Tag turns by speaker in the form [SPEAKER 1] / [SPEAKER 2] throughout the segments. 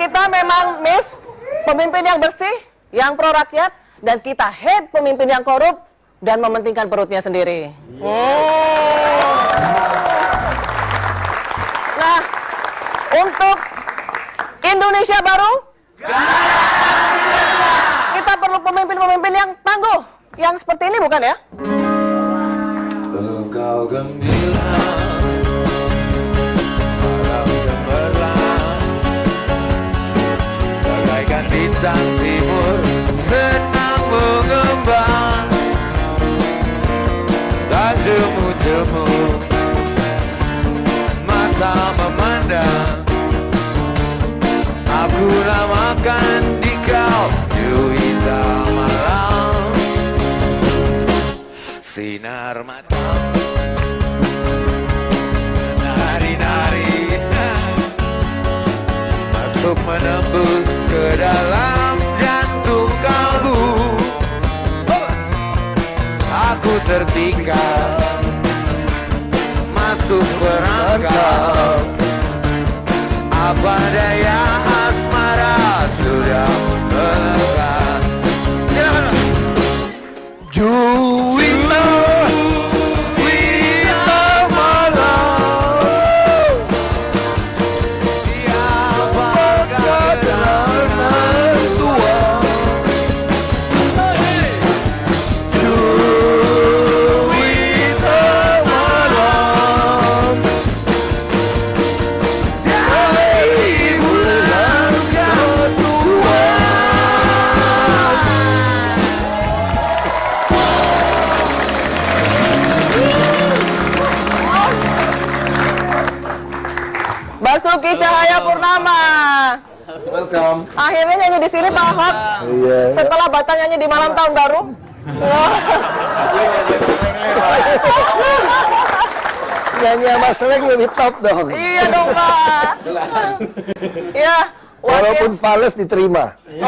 [SPEAKER 1] kita memang miss pemimpin yang bersih, yang pro rakyat, dan kita hate pemimpin yang korup dan mementingkan perutnya sendiri. Nah, untuk Indonesia baru, kita perlu pemimpin-pemimpin yang tangguh, yang seperti ini bukan ya?
[SPEAKER 2] Engkau gembira, malam cemerlang, bagaikan bintang timur senang mengembang, dan jemu-jemu mata memandang. Aku namakan dikau Juwita Malam, sinar matamu nari-nari masuk menembus ke dalam jantung kalbu. Aku terpikat masuk perangkap, apa daya asmara sudah melekat. Juwita, Juwita Malam, siapakah jalan tua? Juwita Malam, dari bulan kedua.
[SPEAKER 1] Basuki Cahayapurnama.
[SPEAKER 3] Welcome.
[SPEAKER 1] Akhirnya nyanyi di sini Pak Ahok.
[SPEAKER 3] Iya.
[SPEAKER 1] Setelah Batak nyanyi di malam tahun baru.
[SPEAKER 3] Nyanyi sama Seleng lebih top dong.
[SPEAKER 1] Iya dong Pak. Iya.
[SPEAKER 3] Walaupun fales diterima.
[SPEAKER 1] Iya.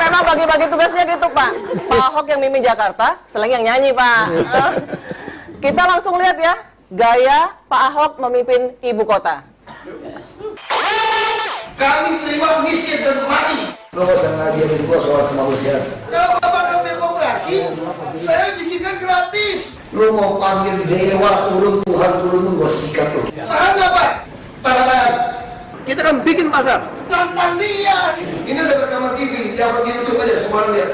[SPEAKER 1] Memang bagi-bagi tugasnya gitu Pak. Pak Ahok yang mimpin Jakarta, Seleng yang nyanyi Pak. Kita langsung lihat ya gaya Pak Ahok memimpin ibu kota.
[SPEAKER 4] Kami terima miskin dan mati.
[SPEAKER 3] Lo gak usah ngajarin gua soal kemanusiaan.
[SPEAKER 4] Kalau Bapak mau demokrasi, saya bikinkan gratis.
[SPEAKER 3] Lu mau panggil dewa turun, Tuhan turun, gua sikat lu.
[SPEAKER 4] Paham nggak Pak? Tanda tangan.
[SPEAKER 3] Kita kan bikin pasar.
[SPEAKER 4] Tantang dia.
[SPEAKER 3] Ini ada rekaman TV, jangan di YouTube aja, semua orang lihat.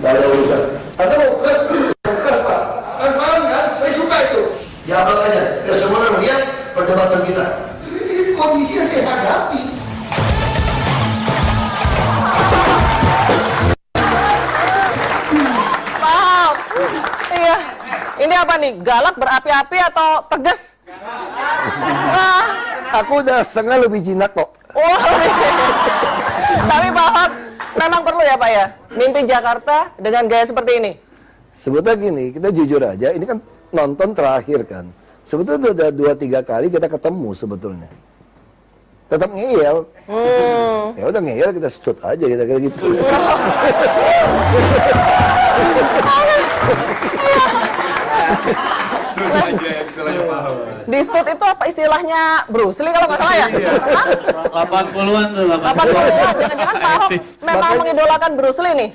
[SPEAKER 3] Gak ada urusan. Anda mau keras, keras Pak. Kan malam kan, saya suka itu. Jawab aja, biar semua orang lihat perdebatan kita.
[SPEAKER 4] Ini kondisi yang saya hadapi.
[SPEAKER 1] Pak Ahok. Iya. Ini apa nih? Galak, berapi-api atau tegas? Wah.
[SPEAKER 3] Aku udah setengah lebih jinak kok.
[SPEAKER 1] Wah. Tapi Pak Ahok memang perlu ya Pak ya mimpin Jakarta dengan gaya seperti ini.
[SPEAKER 3] Sebetulnya gini, kita jujur aja, ini kan nonton terakhir kan. Sebetulnya udah 2-3 kali kita ketemu sebetulnya. Tetap ngeyel. Ya udah ngeyel, kita stut aja kira-kira gitu.
[SPEAKER 1] Distut itu apa istilahnya Bruce Lee kalau nggak salah ya?
[SPEAKER 5] 80-an tuh,
[SPEAKER 1] 80-an. Jangan-jangan Pak Ahok memang mengidolakan Bruce Lee nih?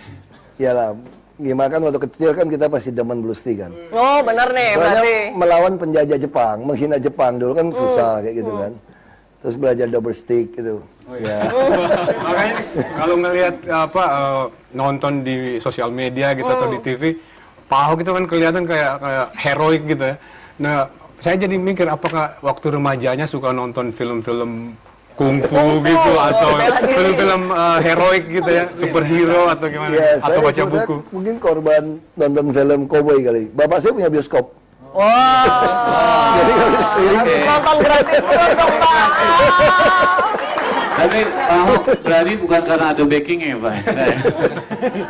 [SPEAKER 3] Iyalah, gimana kan waktu kecil kan kita pasti demen Bruce Lee kan.
[SPEAKER 1] Oh benar nih
[SPEAKER 3] Soalnya
[SPEAKER 1] berarti.
[SPEAKER 3] melawan penjajah Jepang, menghina Jepang dulu kan susah kayak gitu kan. Terus belajar double stick gitu. Ya.
[SPEAKER 6] Makanya kalau ngelihat nonton di sosial media gitu atau di TV, Pak Ahok itu kan kelihatan kayak heroik gitu ya. Nah, saya jadi mikir apakah waktu remajanya suka nonton film-film kungfu gitu atau film-film heroik gitu ya, superhero atau gimana,
[SPEAKER 3] Ya,
[SPEAKER 6] atau
[SPEAKER 3] saya
[SPEAKER 6] baca buku.
[SPEAKER 3] mungkin korban nonton film cowboy kali. Bapak saya punya bioskop.
[SPEAKER 1] Wah. Nonton gratis terus dong Pak.
[SPEAKER 5] Tapi Pak Ahok berani bukan karena ada backingnya Pak.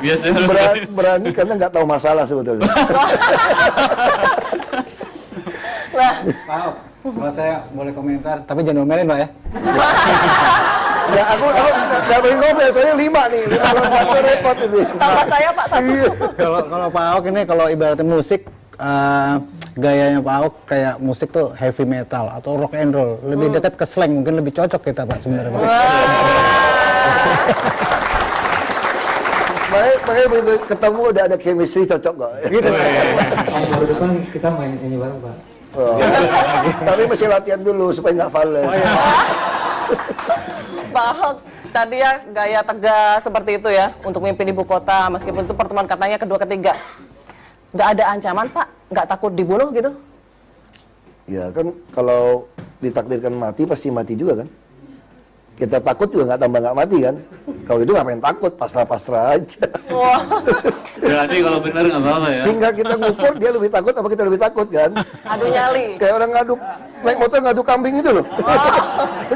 [SPEAKER 5] Biasanya
[SPEAKER 3] Berani karena nggak tahu masalah sebetulnya.
[SPEAKER 1] Nah,
[SPEAKER 7] Pak Ahok, kalau saya boleh komentar, tapi jangan omelin Pak ya.
[SPEAKER 3] Ya aku nggak boleh ngomel, soalnya 5 nih, 5 lawan 1 repot ini.
[SPEAKER 1] tambah saya Pak satu.
[SPEAKER 7] Kalau Pak Ahok ini kalau ibaratnya musik, gayanya Pak Ahok kayak musik tuh heavy metal atau rock and roll, lebih dekat ke slang, mungkin lebih cocok kita Pak sebenarnya Pak.
[SPEAKER 3] Makanya begitu ketemu udah ada chemistry cocok kok.
[SPEAKER 7] Gitu. Baru depan kita main ini bareng Pak.
[SPEAKER 3] Oh. Tapi masih latihan dulu supaya nggak fales.
[SPEAKER 1] Pak Ahok tadi ya gaya tegas seperti itu ya untuk memimpin ibu kota meskipun itu pertemuan katanya kedua ketiga. Nggak ada ancaman Pak? Nggak takut dibunuh gitu?
[SPEAKER 3] Ya kan kalau ditakdirkan mati pasti mati juga kan. Kita takut juga nggak tambah nggak mati kan. Kalau itu ngapain takut, pasrah-pasrah aja.
[SPEAKER 1] Wah.
[SPEAKER 5] Berarti kalau benar nggak apa-apa ya.
[SPEAKER 3] Tinggal kita ngukur dia lebih takut apa kita lebih takut kan.
[SPEAKER 1] Adu nyali.
[SPEAKER 3] Kayak orang ngaduk, naik motor ngaduk kambing itu loh.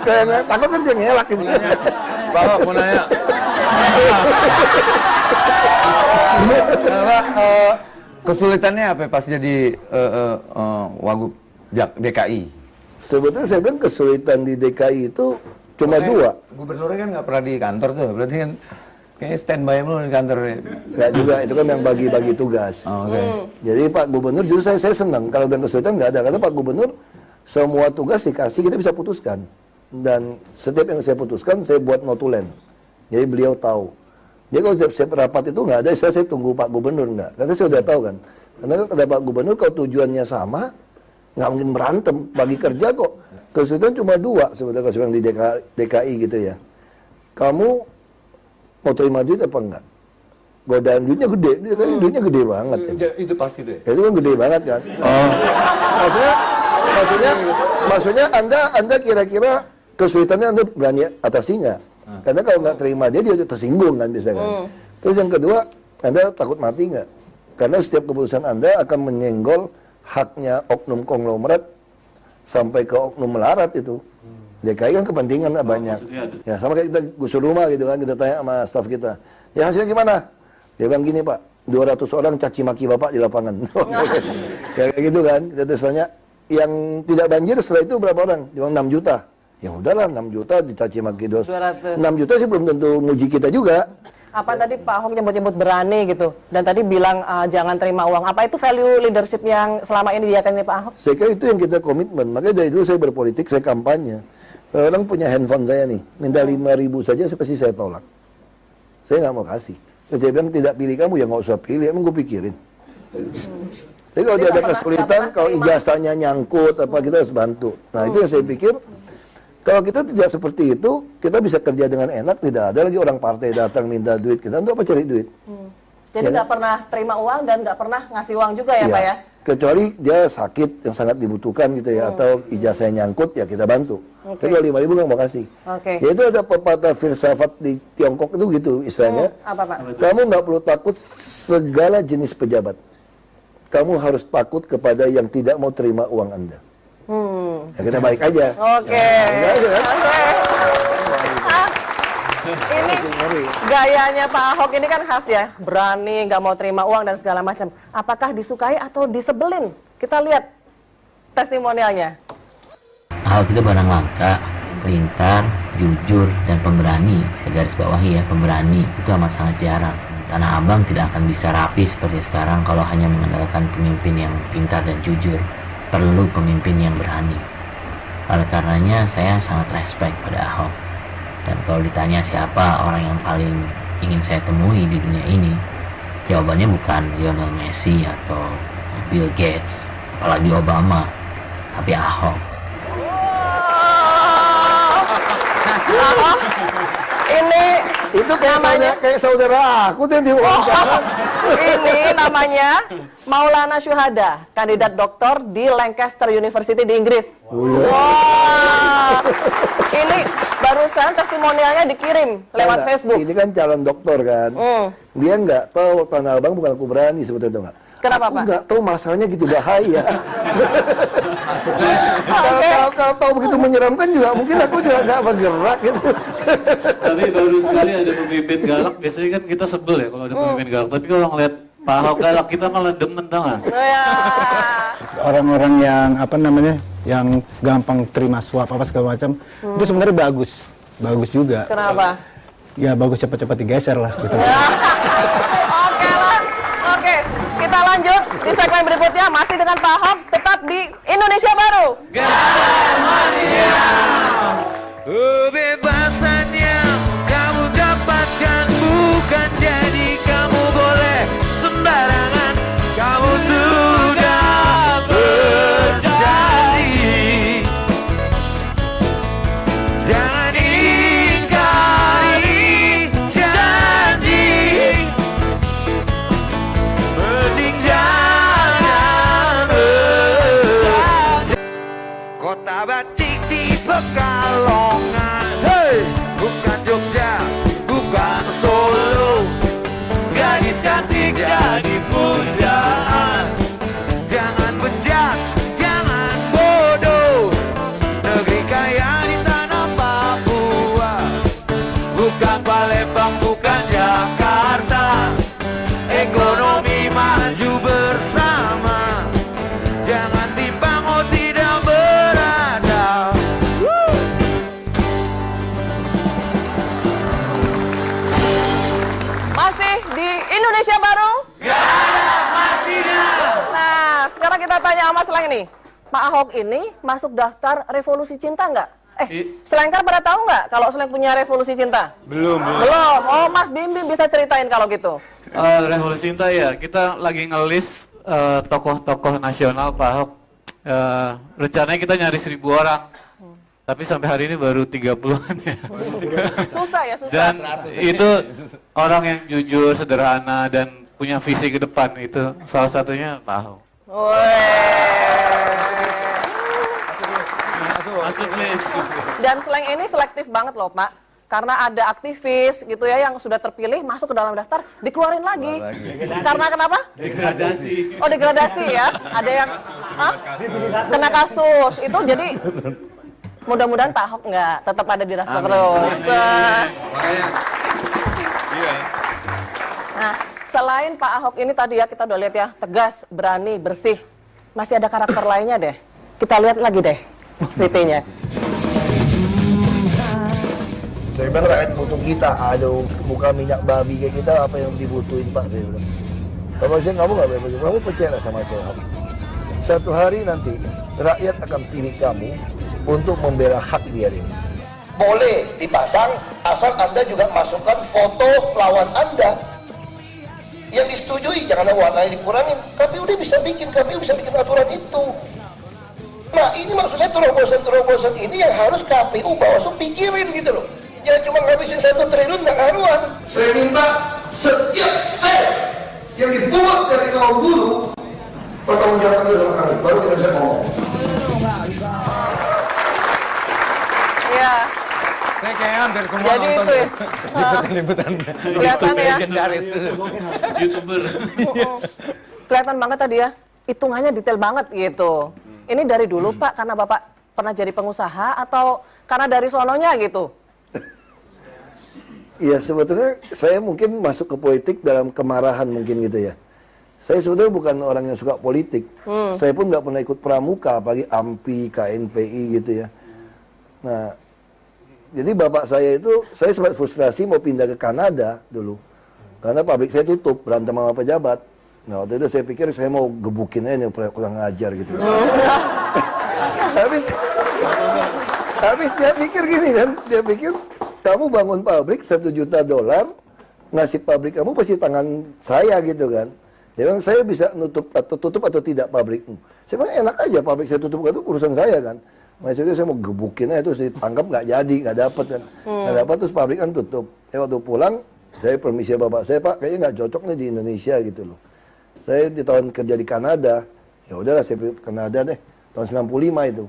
[SPEAKER 3] Kayak takut kan dia ngelak gitu.
[SPEAKER 2] Pak Ahok mau nanya. Pak, kesulitannya apa pas jadi wagub DKI?
[SPEAKER 3] Sebetulnya saya bilang kesulitan di DKI itu cuma dua.
[SPEAKER 2] Gubernurnya kan nggak pernah di kantor tuh, berarti kan kayaknya standby mulu di kantor.
[SPEAKER 3] Nggak juga, itu kan yang bagi-bagi tugas.
[SPEAKER 2] Oke.
[SPEAKER 3] Jadi Pak Gubernur justru saya senang kalau bilang kesulitan nggak ada, karena Pak Gubernur semua tugas dikasih kita bisa putuskan, dan setiap yang saya putuskan saya buat notulen, jadi beliau tahu. Jadi kalau setiap rapat itu nggak ada saya tunggu Pak Gubernur nggak, karena saya udah tahu kan, karena kata Pak Gubernur kalau tujuannya sama nggak mungkin berantem, bagi kerja kok. Kesulitan cuma dua sebetulnya kalau yang di DKI gitu ya. Kamu mau terima duit apa enggak? Godaan duitnya gede, duitnya gede banget.
[SPEAKER 2] Itu pasti deh.
[SPEAKER 3] Itu kan gede banget kan. Maksudnya Anda kira-kira kesulitannya Anda berani atasi nggak? Karena kalau nggak terima dia tersinggung kan bisa kan. Terus yang kedua, Anda takut mati nggak? Karena setiap keputusan Anda akan menyenggol haknya oknum konglomerat sampai ke oknum melarat itu. DKI kan kepentingan banyak. Ya sama kayak kita gusur rumah gitu kan, kita tanya sama staf kita. Ya hasilnya gimana? Dia bilang gini Pak, 200 orang caci maki Bapak di lapangan. Kayak gitu kan, kita tanya yang tidak banjir setelah itu berapa orang? Dia bilang 6 juta. Ya udahlah 6 juta dicaci maki 200. 6 juta sih belum tentu muji kita juga.
[SPEAKER 1] Apa tadi Pak Ahok nyebut-nyebut berani gitu, dan tadi bilang jangan terima uang. Apa itu value leadership yang selama ini diakan Pak Ahok?
[SPEAKER 3] Saya kira itu yang kita komitmen. Makanya dari dulu saya berpolitik, saya kampanye. Orang punya handphone saya nih, minta 5.000 saja pasti saya tolak. Saya nggak mau kasih. Saya bilang tidak pilih kamu ya nggak usah pilih, emang gue pikirin. Jadi kalau dia ada kesulitan, kalau ijazahnya nyangkut apa kita harus bantu. Nah itu yang saya pikir. Kalau kita tidak seperti itu, kita bisa kerja dengan enak, tidak ada lagi orang partai datang minta duit. Kita untuk apa cari duit?
[SPEAKER 1] Jadi nggak pernah terima uang dan nggak pernah ngasih uang juga ya Pak ya?
[SPEAKER 3] Kecuali dia sakit yang sangat dibutuhkan gitu ya, atau ijazahnya nyangkut ya kita bantu. Tapi kalau 5.000 nggak mau kasih. Ya itu ada pepatah filsafat di Tiongkok itu gitu istilahnya.
[SPEAKER 1] Apa Pak?
[SPEAKER 3] Kamu nggak perlu takut segala jenis pejabat. Kamu harus takut kepada yang tidak mau terima uang Anda. Ya kita balik aja.
[SPEAKER 1] Oke. Ini gayanya Pak Ahok ini kan khas ya, berani, nggak mau terima uang dan segala macam. Apakah disukai atau disebelin? Kita lihat testimonialnya.
[SPEAKER 8] Ahok itu barang langka, pintar, jujur, dan pemberani. Saya garis bawahi ya, pemberani itu amat sangat jarang. Tanah Abang tidak akan bisa rapi seperti sekarang kalau hanya mengandalkan pemimpin yang pintar dan jujur. Perlu pemimpin yang berani. Oleh karenanya saya sangat respect pada Ahok. Dan kalau ditanya siapa orang yang paling ingin saya temui di dunia ini, jawabannya bukan Lionel Messi atau Bill Gates, apalagi Obama, tapi Ahok.
[SPEAKER 1] Ahok, ini
[SPEAKER 3] itu kayak saudara aku tuh yang diwawancara.
[SPEAKER 1] Ini namanya Maulana Syuhada, kandidat doktor di Lancaster University di Inggris. Wah, ini barusan testimonialnya dikirim lewat Facebook.
[SPEAKER 3] Ini kan calon dokter kan. Dia nggak tahu Tanah Abang bukan aku berani sebetulnya tuh nggak.
[SPEAKER 1] Kenapa
[SPEAKER 3] aku
[SPEAKER 1] Pak?
[SPEAKER 3] nggak tahu masalahnya gitu bahaya. Kalau tahu begitu menyeramkan juga mungkin aku juga nggak bergerak gitu.
[SPEAKER 5] Tapi baru sekali ada pemimpin galak, biasanya kan kita sebel ya kalau ada pemimpin galak. Tapi kalau ngeliat Pak Ahok galak kita malah demen, tau nggak?
[SPEAKER 7] Orang-orang yang apa namanya, yang gampang terima suap apa segala macam, itu sebenarnya bagus juga.
[SPEAKER 1] Kenapa?
[SPEAKER 7] Ya bagus cepat-cepat digeser lah gitu.
[SPEAKER 1] Oke lah, oke kita lanjut. di segmen berikutnya masih dengan Pak Ahok, tetap di Indonesia Baru.
[SPEAKER 9] Kebebasan yang kamu dapatkan bukan jadi kamu boleh sembarangan. Kamu sudah berjanji, jangan ingkari janji. Mending jangan berjanji. Kota batik di Pekalongan, bukan Jogja, bukan Solo. Gadis cantik jadi pujaan. Jangan bejat, jangan bodoh. Negeri kaya di tanah Papua, bukan Palembang, bukan Jakarta. Ekonomi maju bersama. Jangan timbang, oh tidak beradab.
[SPEAKER 1] Masih di Indonesia Baru. Nah, sekarang kita tanya sama Sleng ini. Pak Ahok ini masuk daftar revolusi cinta nggak? Slengkar pada tahu nggak kalau Sleng punya revolusi cinta?
[SPEAKER 6] Belum.
[SPEAKER 1] Belum. Oh, Mas Bim Bim bisa ceritain kalau gitu.
[SPEAKER 5] Revolusi cinta ya, kita lagi ngelis tokoh-tokoh nasional Pak Ahok. Rencananya kita nyari 1.000 orang. Tapi sampai hari ini baru 30-an ya.
[SPEAKER 1] Susah ya, susah.
[SPEAKER 5] Dan itu orang yang jujur, sederhana, dan punya visi ke depan. Itu salah satunya Pak Ahok. Masuk list.
[SPEAKER 1] Dan Sleng ini selektif banget loh Pak. Karena ada aktivis gitu ya yang sudah terpilih masuk ke dalam daftar, dikeluarin lagi. Karena kenapa?
[SPEAKER 5] Degradasi.
[SPEAKER 1] Oh, degradasi ya. Ada yang kena kasus. Itu jadi mudah-mudahan Pak Ahok nggak tetap ada di daftar terus. Nah, selain Pak Ahok ini tadi ya kita udah lihat ya, tegas, berani, bersih. Masih ada karakter lainnya deh. Kita lihat lagi deh VT-nya.
[SPEAKER 3] Saya bilang rakyat butuh kita. Aduh, bukan minyak babi kayak kita, apa yang dibutuhin Pak? Saya bilang. Kalau saya kamu nggak bebas, kamu percaya sama saya. Satu hari nanti rakyat akan pilih kamu untuk membela hak dia ini. Boleh dipasang, asal Anda juga masukkan foto lawan Anda. Yang disetujui, jangan ada warnanya dikurangin. KPU bisa bikin, KPU bisa bikin aturan itu. Nah, ini maksud saya terobosan-terobosan ini yang harus KPU Bawaslu pikirin gitu loh. Jangan cuma ngabisin 1 triliun nggak karuan. Saya minta setiap sel yang dibuat dari kaum buruh pertanggungjawabkan itu sama kami, baru kita bisa ngomong.
[SPEAKER 1] Iya.
[SPEAKER 6] Saya kayak hampir semua
[SPEAKER 1] Jadi
[SPEAKER 6] nonton
[SPEAKER 1] itu ya.
[SPEAKER 6] liputan-liputan.
[SPEAKER 1] Kelihatan ya.
[SPEAKER 5] Legendaris. YouTuber.
[SPEAKER 1] Kelihatan banget tadi ya. Hitungannya detail banget gitu. Ini dari dulu Pak, karena Bapak pernah jadi pengusaha atau karena dari sononya gitu?
[SPEAKER 3] Iya, sebetulnya saya mungkin masuk ke politik dalam kemarahan mungkin gitu ya. Saya sebetulnya bukan orang yang suka politik. Saya pun nggak pernah ikut pramuka, apalagi AMPI, KNPI gitu ya. Nah, jadi bapak saya itu, saya sempat frustrasi mau pindah ke Kanada dulu. Karena pabrik saya tutup, berantem sama pejabat. Nah, waktu itu saya pikir saya mau gebukin aja nih, kurang ngajar gitu. Habis dia pikir gini kan, dia pikir kamu bangun pabrik $1 juta, nasib pabrik kamu pasti tangan saya gitu kan. Dia bilang saya bisa tutup atau tidak pabrikmu. Saya bilang enak aja pabrik saya tutup, itu urusan saya kan. Maksudnya saya mau gebukin aja terus ditangkap nggak jadi, nggak dapat kan. Nggak dapat terus pabrik kan tutup. Waktu pulang saya permisi bapak saya, Pak kayaknya nggak cocok nih di Indonesia gitu loh. Saya di tahun kerja di Kanada, ya udahlah saya pergi ke Kanada deh, tahun 95 itu.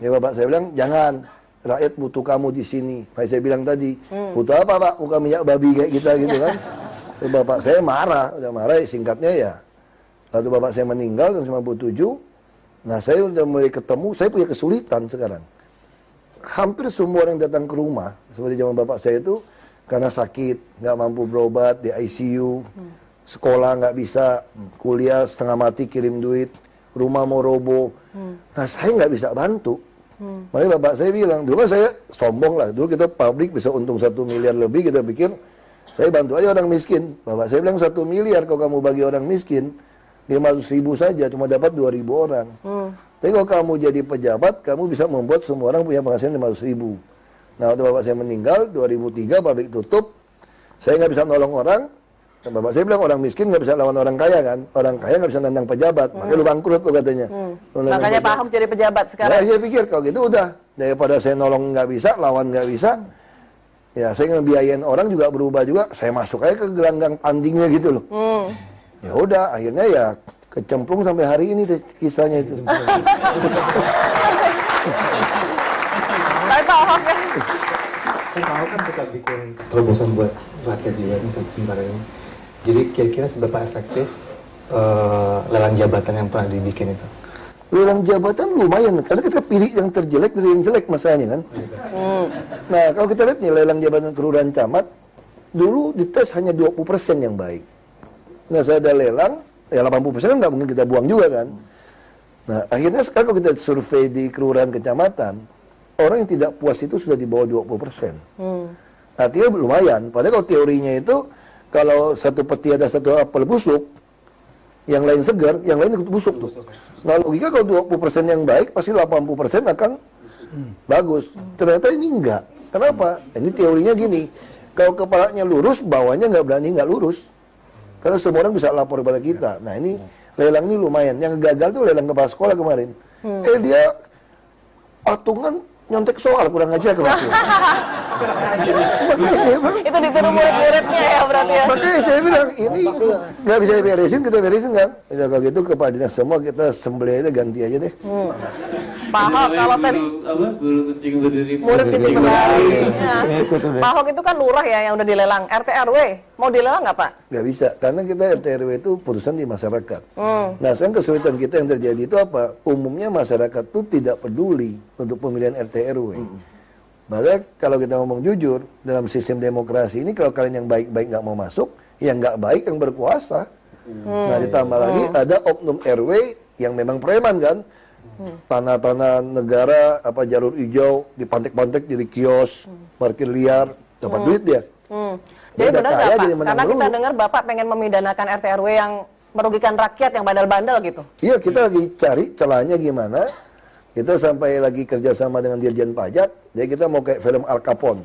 [SPEAKER 3] Ya bapak saya bilang jangan, rakyat butuh kamu di sini. Kayak saya bilang tadi, butuh apa Pak? Bukan minyak babi kayak kita gitu kan. Terus bapak saya marah, udah marah singkatnya ya. Lalu bapak saya meninggal tahun 97. Nah saya udah mulai ketemu, saya punya kesulitan sekarang. Hampir semua orang datang ke rumah, seperti zaman bapak saya itu, karena sakit, nggak mampu berobat, di ICU, sekolah nggak bisa, kuliah setengah mati kirim duit, rumah mau roboh. Nah saya nggak bisa bantu. Makanya bapak saya bilang, dulu kan saya sombong lah, dulu kita pabrik bisa untung 1 miliar lebih, kita pikir, saya bantu aja orang miskin. Bapak saya bilang 1 miliar kalau kamu bagi orang miskin, 500.000 saja, cuma dapat 2.000 orang. Tapi kalau kamu jadi pejabat, kamu bisa membuat semua orang punya penghasilan 500.000. Nah, waktu bapak saya meninggal, 2003 pabrik tutup, saya nggak bisa nolong orang. Dan bapak saya bilang orang miskin nggak bisa lawan orang kaya kan, orang kaya nggak bisa nendang pejabat, makanya lu bangkrut lu katanya.
[SPEAKER 1] Makanya Pak Ahok jadi pejabat sekarang.
[SPEAKER 3] Nah, saya pikir kalau gitu udah, daripada saya nolong nggak bisa, lawan nggak bisa, ya saya ngebiayain orang juga berubah juga, saya masuk aja ke gelanggang tandingnya gitu loh. Ya udah, akhirnya ya kecemplung sampai hari ini deh kisahnya itu.
[SPEAKER 1] Tapi Pak Ahok ya.
[SPEAKER 10] Pak Ahok kan suka bikin terobosan buat rakyat juga nih sementara ini. Jadi kira-kira seberapa efektif lelang jabatan yang pernah dibikin itu?
[SPEAKER 3] Lelang jabatan lumayan, karena kita pilih yang terjelek dari yang jelek masalahnya kan. Nah, kalau kita lihat nih lelang jabatan kelurahan camat, dulu dites hanya 20% yang baik. Nah, saya ada lelang, ya 80% kan nggak mungkin kita buang juga kan. Nah, akhirnya sekarang kalau kita survei di kelurahan kecamatan, orang yang tidak puas itu sudah di bawah 20%. Artinya lumayan, padahal kalau teorinya itu, kalau satu peti ada satu apel busuk, yang lain segar, yang lain ikut busuk tuh. Nah, logika kalau 20% yang baik, pasti 80% akan bagus. Ternyata ini enggak. Kenapa? Ini teorinya gini, kalau kepalanya lurus, bawahnya nggak berani nggak lurus. Karena semua orang bisa lapor kepada kita. Nah, ini lelang ini lumayan. Yang gagal tuh lelang kepala sekolah kemarin. Dia patungan nyontek soal, kurang aja kemarin. Makanya saya bilang,
[SPEAKER 1] Itu ditiru murid-muridnya ya berarti ya.
[SPEAKER 3] makanya saya bilang, ini nggak bisa beresin, kita beresin kan. Ya, kalau gitu kepala dinas semua kita sembelih aja, ganti aja deh.
[SPEAKER 1] Pak Ahok kalau tadi
[SPEAKER 5] Guru kucing berdiri.
[SPEAKER 1] murid kecil kembali. Pak Ahok itu kan lurah ya yang udah dilelang. RT RW mau dilelang nggak Pak?
[SPEAKER 3] Nggak bisa, karena kita RT RW itu putusan di masyarakat. Nah, sekarang kesulitan kita yang terjadi itu apa? Umumnya masyarakat itu tidak peduli untuk pemilihan RT RW. Bahkan kalau kita ngomong jujur, dalam sistem demokrasi ini kalau kalian yang baik-baik nggak mau masuk, yang nggak baik yang berkuasa. Nah, ditambah lagi ada oknum RW yang memang preman kan. Tanah-tanah negara, apa jalur hijau, dipantek-pantek jadi kios, parkir liar, dapat duit dia.
[SPEAKER 1] Jadi
[SPEAKER 3] udah
[SPEAKER 1] benar
[SPEAKER 3] kaya,
[SPEAKER 1] nggak Pak?
[SPEAKER 3] jadi menang
[SPEAKER 1] Karena kita
[SPEAKER 3] melulu.
[SPEAKER 1] dengar Bapak pengen memidanakan RT RW yang merugikan rakyat yang bandel-bandel gitu.
[SPEAKER 3] Iya, kita lagi cari celahnya gimana. Kita sampai lagi kerjasama dengan Dirjen Pajak, jadi kita mau kayak film Al Capone.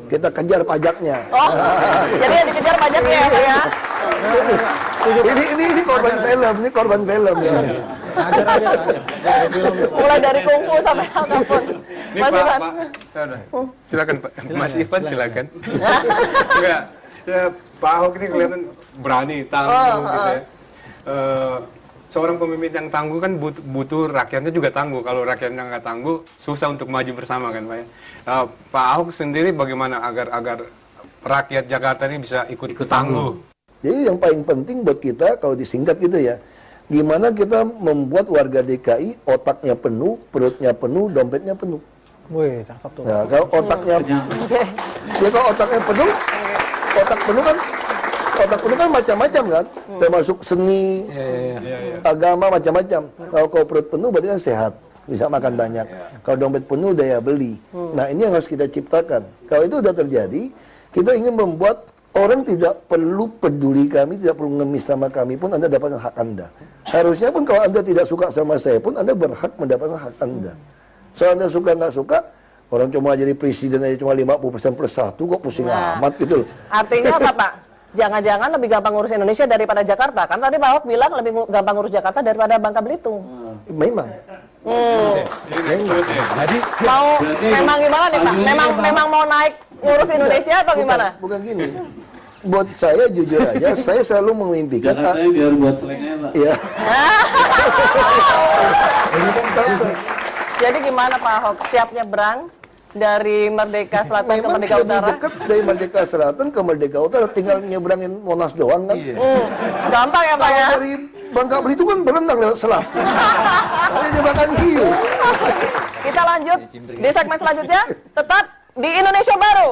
[SPEAKER 3] Kita kejar pajaknya.
[SPEAKER 1] Oh, jadi yang dikejar pajaknya ya Pak ya?
[SPEAKER 3] Ini korban film, ini korban film ya.
[SPEAKER 1] Mulai dari kungfu sampai Al Capone.
[SPEAKER 6] Ini
[SPEAKER 1] Mas Ivan.
[SPEAKER 6] Silakan Pak, Mas Ivan silakan. Enggak, ya, Pak Ahok ini kelihatan berani, tangguh gitu ya. Seorang pemimpin yang tangguh kan butuh rakyatnya juga tangguh. Kalau rakyatnya nggak tangguh, susah untuk maju bersama kan Pak ya. Pak Ahok sendiri bagaimana agar rakyat Jakarta ini bisa ikut tangguh?
[SPEAKER 3] Jadi yang paling penting buat kita, kalau disingkat gitu ya, gimana kita membuat warga DKI otaknya penuh, perutnya penuh, dompetnya penuh.
[SPEAKER 7] Wih, cakep tuh.
[SPEAKER 3] Nah, kalau otaknya, ya kalau otaknya penuh, otak penuh kan macam-macam kan, termasuk seni, agama macam-macam. Kalau perut penuh berarti kan sehat, bisa makan banyak. Kalau dompet penuh daya beli. Nah, ini yang harus kita ciptakan. Kalau itu udah terjadi, kita ingin membuat orang tidak perlu peduli kami, tidak perlu ngemis sama kami pun Anda dapatkan hak Anda. Harusnya pun kalau Anda tidak suka sama saya pun Anda berhak mendapatkan hak Anda. Soal Anda suka nggak suka, orang cuma jadi presiden aja cuma 50% plus 1 kok pusing amat gitu loh.
[SPEAKER 1] Artinya apa Pak? Jangan-jangan lebih gampang ngurus Indonesia daripada Jakarta. Kan tadi Pak Ahok bilang lebih gampang ngurus Jakarta daripada Bangka Belitung.
[SPEAKER 3] Memang.
[SPEAKER 2] Jadi
[SPEAKER 1] Mau memang gimana nih Pak? Memang mau naik ngurus Indonesia atau gimana?
[SPEAKER 3] Bukan gini. Buat saya jujur aja, saya selalu memimpikan.
[SPEAKER 5] Jakarta biar buat selengnya Pak.
[SPEAKER 3] Iya.
[SPEAKER 1] Jadi gimana Pak Ahok? Siap nyebrang dari Merdeka Selatan ke
[SPEAKER 3] Memang
[SPEAKER 1] Merdeka
[SPEAKER 3] lebih
[SPEAKER 1] Utara?
[SPEAKER 3] dekat dari Merdeka Selatan ke Merdeka Utara, tinggal nyebrangin Monas doang kan.
[SPEAKER 1] Gampang ya Pak
[SPEAKER 3] Kalau
[SPEAKER 1] ya?
[SPEAKER 3] dari Bangka Belitung kan berenang lewat selat. Ini nyebrangkan hiu.
[SPEAKER 1] Kita lanjut di segmen selanjutnya. Tetap di Indonesia Baru.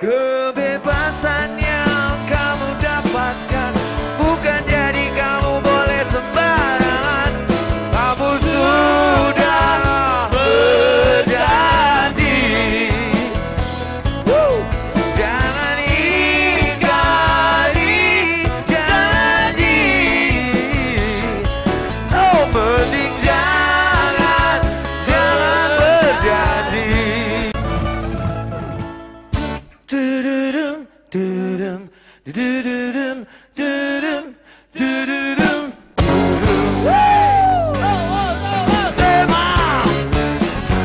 [SPEAKER 9] Kebebasan yang kamu dapatkan bukan jadi kamu boleh sembarangan. Kamu sudah berjanji jangan ingkari dudum, dudum, dudum, dudum. Memang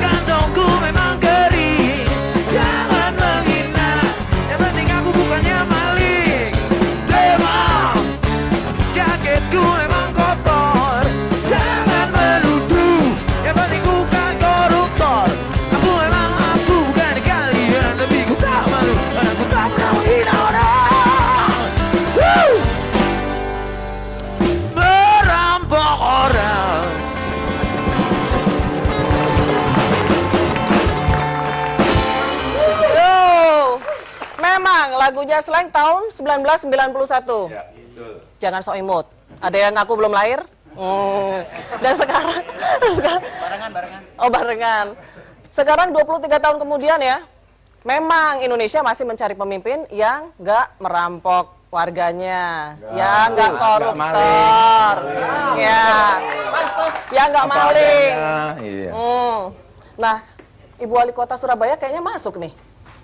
[SPEAKER 9] kantongku memang kering, jangan menghina. Yang penting aku bukannya maling. Memang jaketku memang kotor, jangan menuduh. Yang penting bukan koruptor. Aku memang aku bukan kalian, tapi ku tak malu karena ku tak pernah menghina orang. Merampok orang.
[SPEAKER 1] Memang lagunya Slank tahun 1991.
[SPEAKER 5] Ya, betul.
[SPEAKER 1] Jangan sok imut. Ada yang ngaku belum lahir? Dan sekarang barengan. Oh, barengan. Sekarang 23 tahun kemudian ya. Memang Indonesia masih mencari pemimpin yang nggak merampok warganya, yang nggak koruptor, yang nggak maling.
[SPEAKER 2] Iya.
[SPEAKER 1] Nah, Ibu Wali Kota Surabaya kayaknya masuk nih.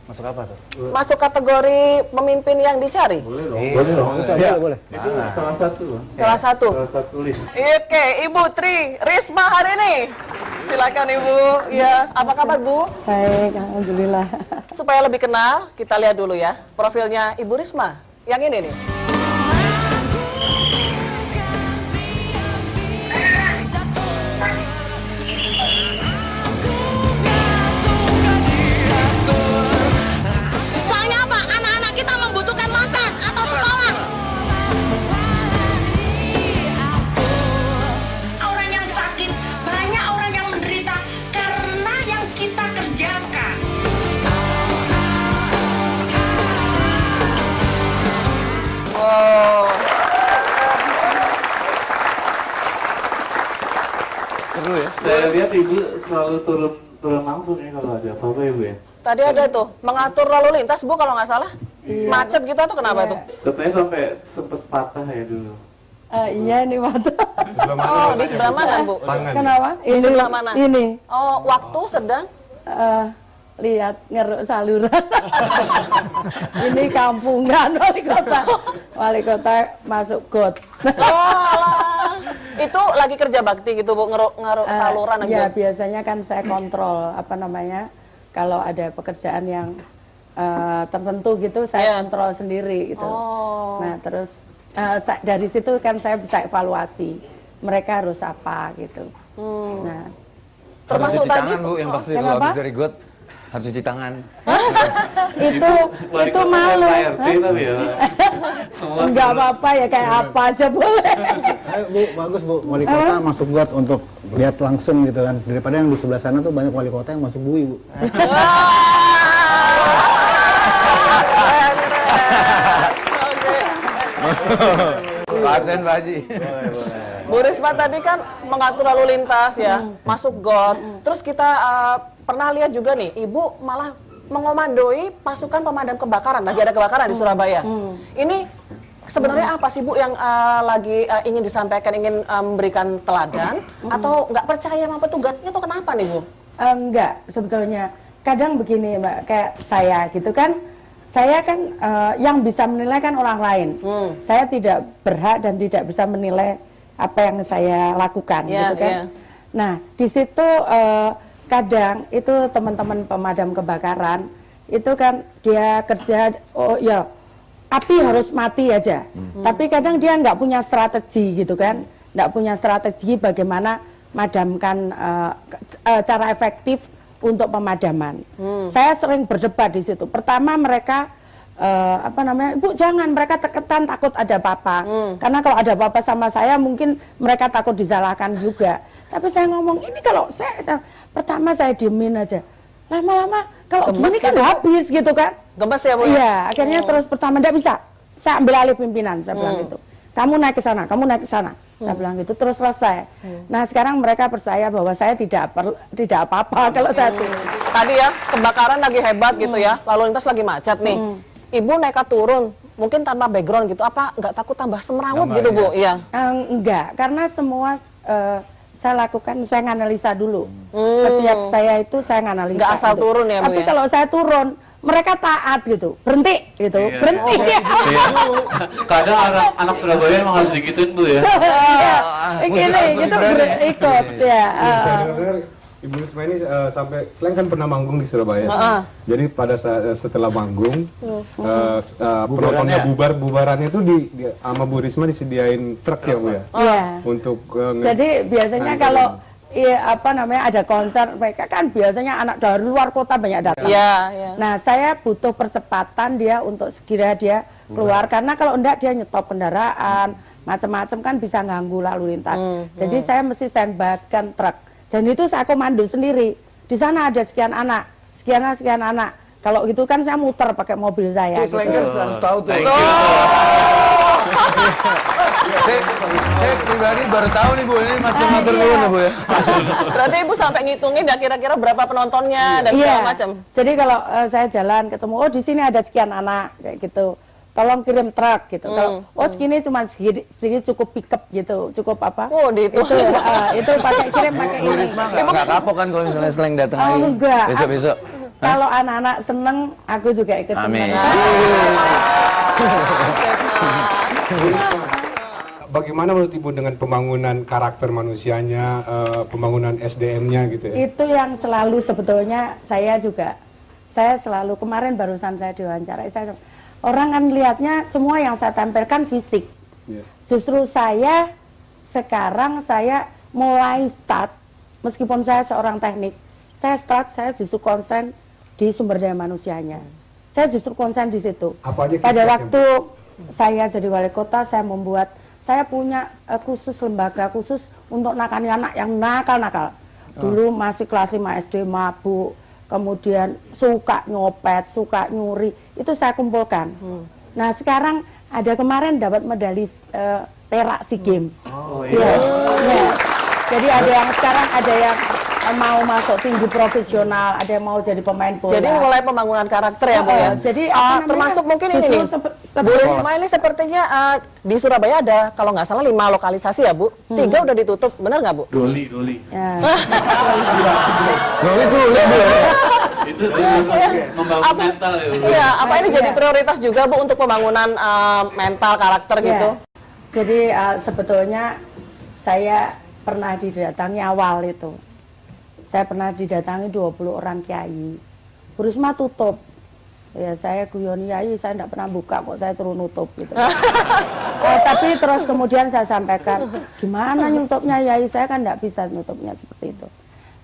[SPEAKER 10] Masuk apa tuh?
[SPEAKER 1] Masuk kategori pemimpin yang dicari.
[SPEAKER 5] Boleh dong.
[SPEAKER 7] Boleh dong, boleh.
[SPEAKER 5] Itu salah satu.
[SPEAKER 1] Salah satu.
[SPEAKER 5] Salah satu list.
[SPEAKER 1] Oke, Ibu Tri Risma hari ini. Silakan Ibu. Ya, apa kabar Bu?
[SPEAKER 11] Baik, alhamdulillah.
[SPEAKER 1] Supaya lebih kenal, kita lihat dulu ya profilnya Ibu Risma. Yang ini nih.
[SPEAKER 12] Soalnya apa? Anak-anak kita membutuhkan makan atau sekolah. Orang yang sakit, banyak orang yang menderita karena yang kita kerjakan.
[SPEAKER 1] Wow.
[SPEAKER 5] Seru ya. Saya lihat Ibu selalu turun langsung ya kalau ada apa-apa Ibu ya.
[SPEAKER 1] Tadi ada tuh mengatur lalu lintas Bu kalau nggak salah. Macet gitu atau kenapa tuh?
[SPEAKER 5] Katanya sampai sempet patah ya dulu.
[SPEAKER 11] Iya ini mata.
[SPEAKER 1] Oh, di sebelah mana Bu?
[SPEAKER 11] Kenapa?
[SPEAKER 1] Di sebelah mana?
[SPEAKER 11] Ini.
[SPEAKER 1] Oh, waktu sedang
[SPEAKER 11] Lihat ngeruk saluran. Ini kampungan wali kota. Wali kota masuk got.
[SPEAKER 1] Oh, itu lagi kerja bakti gitu Bu, ngeruk saluran aja.
[SPEAKER 11] Ya biasanya kan saya kontrol apa namanya kalau ada pekerjaan yang tertentu gitu saya kontrol sendiri gitu.
[SPEAKER 1] Oh.
[SPEAKER 11] Nah terus dari situ kan saya bisa evaluasi mereka harus apa gitu. Nah
[SPEAKER 2] Termasuk
[SPEAKER 1] termasuk tadi
[SPEAKER 2] tangan Bu yang pasti kalau
[SPEAKER 11] Kenapa?
[SPEAKER 2] habis dari got harus cuci tangan.
[SPEAKER 11] itu malu.
[SPEAKER 5] Tapi ya. Semua
[SPEAKER 11] Enggak apa-apa ya kayak apa aja boleh.
[SPEAKER 7] Ayo Bu, bagus Bu, wali kota masuk got untuk lihat langsung gitu kan. Daripada yang di sebelah sana tuh banyak wali kota yang masuk bui Bu.
[SPEAKER 2] Paten Pak Haji.
[SPEAKER 1] Bu Risma tadi kan mengatur lalu lintas ya, masuk got. Terus kita pernah lihat juga nih, Ibu malah mengomandoi pasukan pemadam kebakaran. Lagi ada kebakaran di Surabaya. Ini sebenarnya apa sih Bu yang lagi ingin disampaikan, ingin memberikan teladan atau nggak percaya sama petugasnya atau kenapa nih Bu?
[SPEAKER 11] Enggak, sebetulnya kadang begini Mbak, kayak saya gitu kan. Saya kan yang bisa menilai kan orang lain. Saya tidak berhak dan tidak bisa menilai apa yang saya lakukan, gitu kan. Nah, di situ kadang itu teman-teman pemadam kebakaran itu kan dia kerja, oh ya api harus mati aja. Tapi kadang dia nggak punya strategi gitu kan, nggak punya strategi bagaimana madamkan cara efektif untuk pemadaman. Saya sering berdebat di situ. Pertama mereka apa namanya, Bu jangan, mereka terketan takut ada apa-apa. Karena kalau ada apa-apa sama saya mungkin mereka takut disalahkan juga. Tapi saya ngomong ini kalau pertama saya diemin aja. Lama-lama kalau gini kan habis gitu kan.
[SPEAKER 1] Gemes ya Bu?
[SPEAKER 11] Iya, akhirnya terus pertama enggak bisa. Saya ambil alih pimpinan, saya bilang gitu. Kamu naik ke sana, kamu naik ke sana. Saya bilang gitu, terus selesai. Nah sekarang mereka percaya bahwa saya tidak apa-apa kalau saya
[SPEAKER 1] Tadi ya, kebakaran lagi hebat gitu ya, lalu lintas lagi macet nih. Ibu nekat turun, mungkin tanpa background gitu, apa nggak takut tambah semerawut gitu Bu? Iya.
[SPEAKER 11] Enggak, karena semua saya lakukan, saya nganalisa dulu. Setiap saya itu saya nganalisa.
[SPEAKER 1] Nggak asal
[SPEAKER 11] gitu.
[SPEAKER 1] turun ya Bu
[SPEAKER 11] Tapi
[SPEAKER 1] ya?
[SPEAKER 11] kalau saya turun, mereka taat gitu, berhenti gitu,
[SPEAKER 5] Iya.
[SPEAKER 11] berhenti.
[SPEAKER 5] Iya. Kadang anak Surabaya emang harus digituin Bu ya.
[SPEAKER 11] Gini, gitu ikut ya.
[SPEAKER 6] Saya dengar Ibu Risma ini sampai selain kan pernah manggung di Surabaya. Jadi pada setelah manggung penontonnya bubarannya itu sama Bu Risma disediain truk ya Bu ya.
[SPEAKER 11] Iya.
[SPEAKER 6] Untuk
[SPEAKER 11] Jadi biasanya kalau ada konser, mereka kan biasanya anak dari luar kota banyak datang.
[SPEAKER 1] Iya.
[SPEAKER 11] Nah, saya butuh percepatan dia untuk segera dia keluar, karena kalau enggak dia nyetop kendaraan, macam-macam kan bisa ganggu lalu lintas. Jadi saya mesti standby-kan truk. Dan itu saya komando sendiri. Di sana ada sekian anak. Kalau gitu kan saya muter pakai mobil saya. Gitu.
[SPEAKER 2] harus tahu tuh. Saya pribadi baru tahu nih Bu, ini masih ngatur dulu nih Bu ya.
[SPEAKER 1] Berarti Ibu sampai ngitungin dah kira-kira berapa penontonnya dan segala macam.
[SPEAKER 11] Jadi kalau saya jalan ketemu, oh di sini ada sekian anak kayak gitu. Tolong kirim truk gitu. Kalau segini cuma sedikit cukup pick up gitu, cukup apa?
[SPEAKER 1] Oh, itu
[SPEAKER 11] pakai kirim pakai
[SPEAKER 2] Bu
[SPEAKER 11] ini.
[SPEAKER 2] Risma nggak kapok kan kalau misalnya Slank datang lagi?
[SPEAKER 11] Enggak.
[SPEAKER 2] Besok-besok.
[SPEAKER 11] Kalau anak-anak seneng, aku juga ikut seneng.
[SPEAKER 2] Amin.
[SPEAKER 6] bagaimana menurut Ibu dengan pembangunan karakter manusianya, pembangunan SDM-nya gitu ya?
[SPEAKER 11] Itu yang selalu sebetulnya saya selalu kemarin barusan saya diwawancarai, orang kan lihatnya semua yang saya tampilkan fisik. Justru saya sekarang mulai start, meskipun saya seorang teknik, saya justru konsen di sumber daya manusianya. Saya justru konsen di situ. Pada waktu saya jadi wali kota, saya punya lembaga khusus untuk nakani anak yang nakal-nakal. Dulu masih kelas 5 SD mabuk, kemudian suka nyopet, suka nyuri, itu saya kumpulkan. Nah sekarang ada kemarin dapat medali perak SEA Games. Jadi sekarang ada yang mau masuk tinju profesional, ada yang mau jadi pemain bola.
[SPEAKER 1] Jadi mulai pembangunan karakter ya Bu ya.
[SPEAKER 11] Jadi
[SPEAKER 1] termasuk mungkin ini nih, Bu Risma ini sepertinya di Surabaya ada kalau nggak salah 5 lokalisasi ya Bu. 3 udah ditutup, benar nggak Bu?
[SPEAKER 5] Doli.
[SPEAKER 11] Ya.
[SPEAKER 2] Doli sulit Bu.
[SPEAKER 5] Itu membangun mental ya Bu.
[SPEAKER 1] Iya, apa ini jadi prioritas juga Bu untuk pembangunan mental karakter gitu?
[SPEAKER 11] Jadi sebetulnya saya pernah didatangi awal itu. Saya pernah didatangi 20 orang kiai. Bu Risma tutup. Ya saya guyon yai, saya tidak pernah buka kok, saya suruh nutup gitu. Tapi terus kemudian saya sampaikan, gimana nutupnya yai, saya kan tidak bisa nutupnya seperti itu.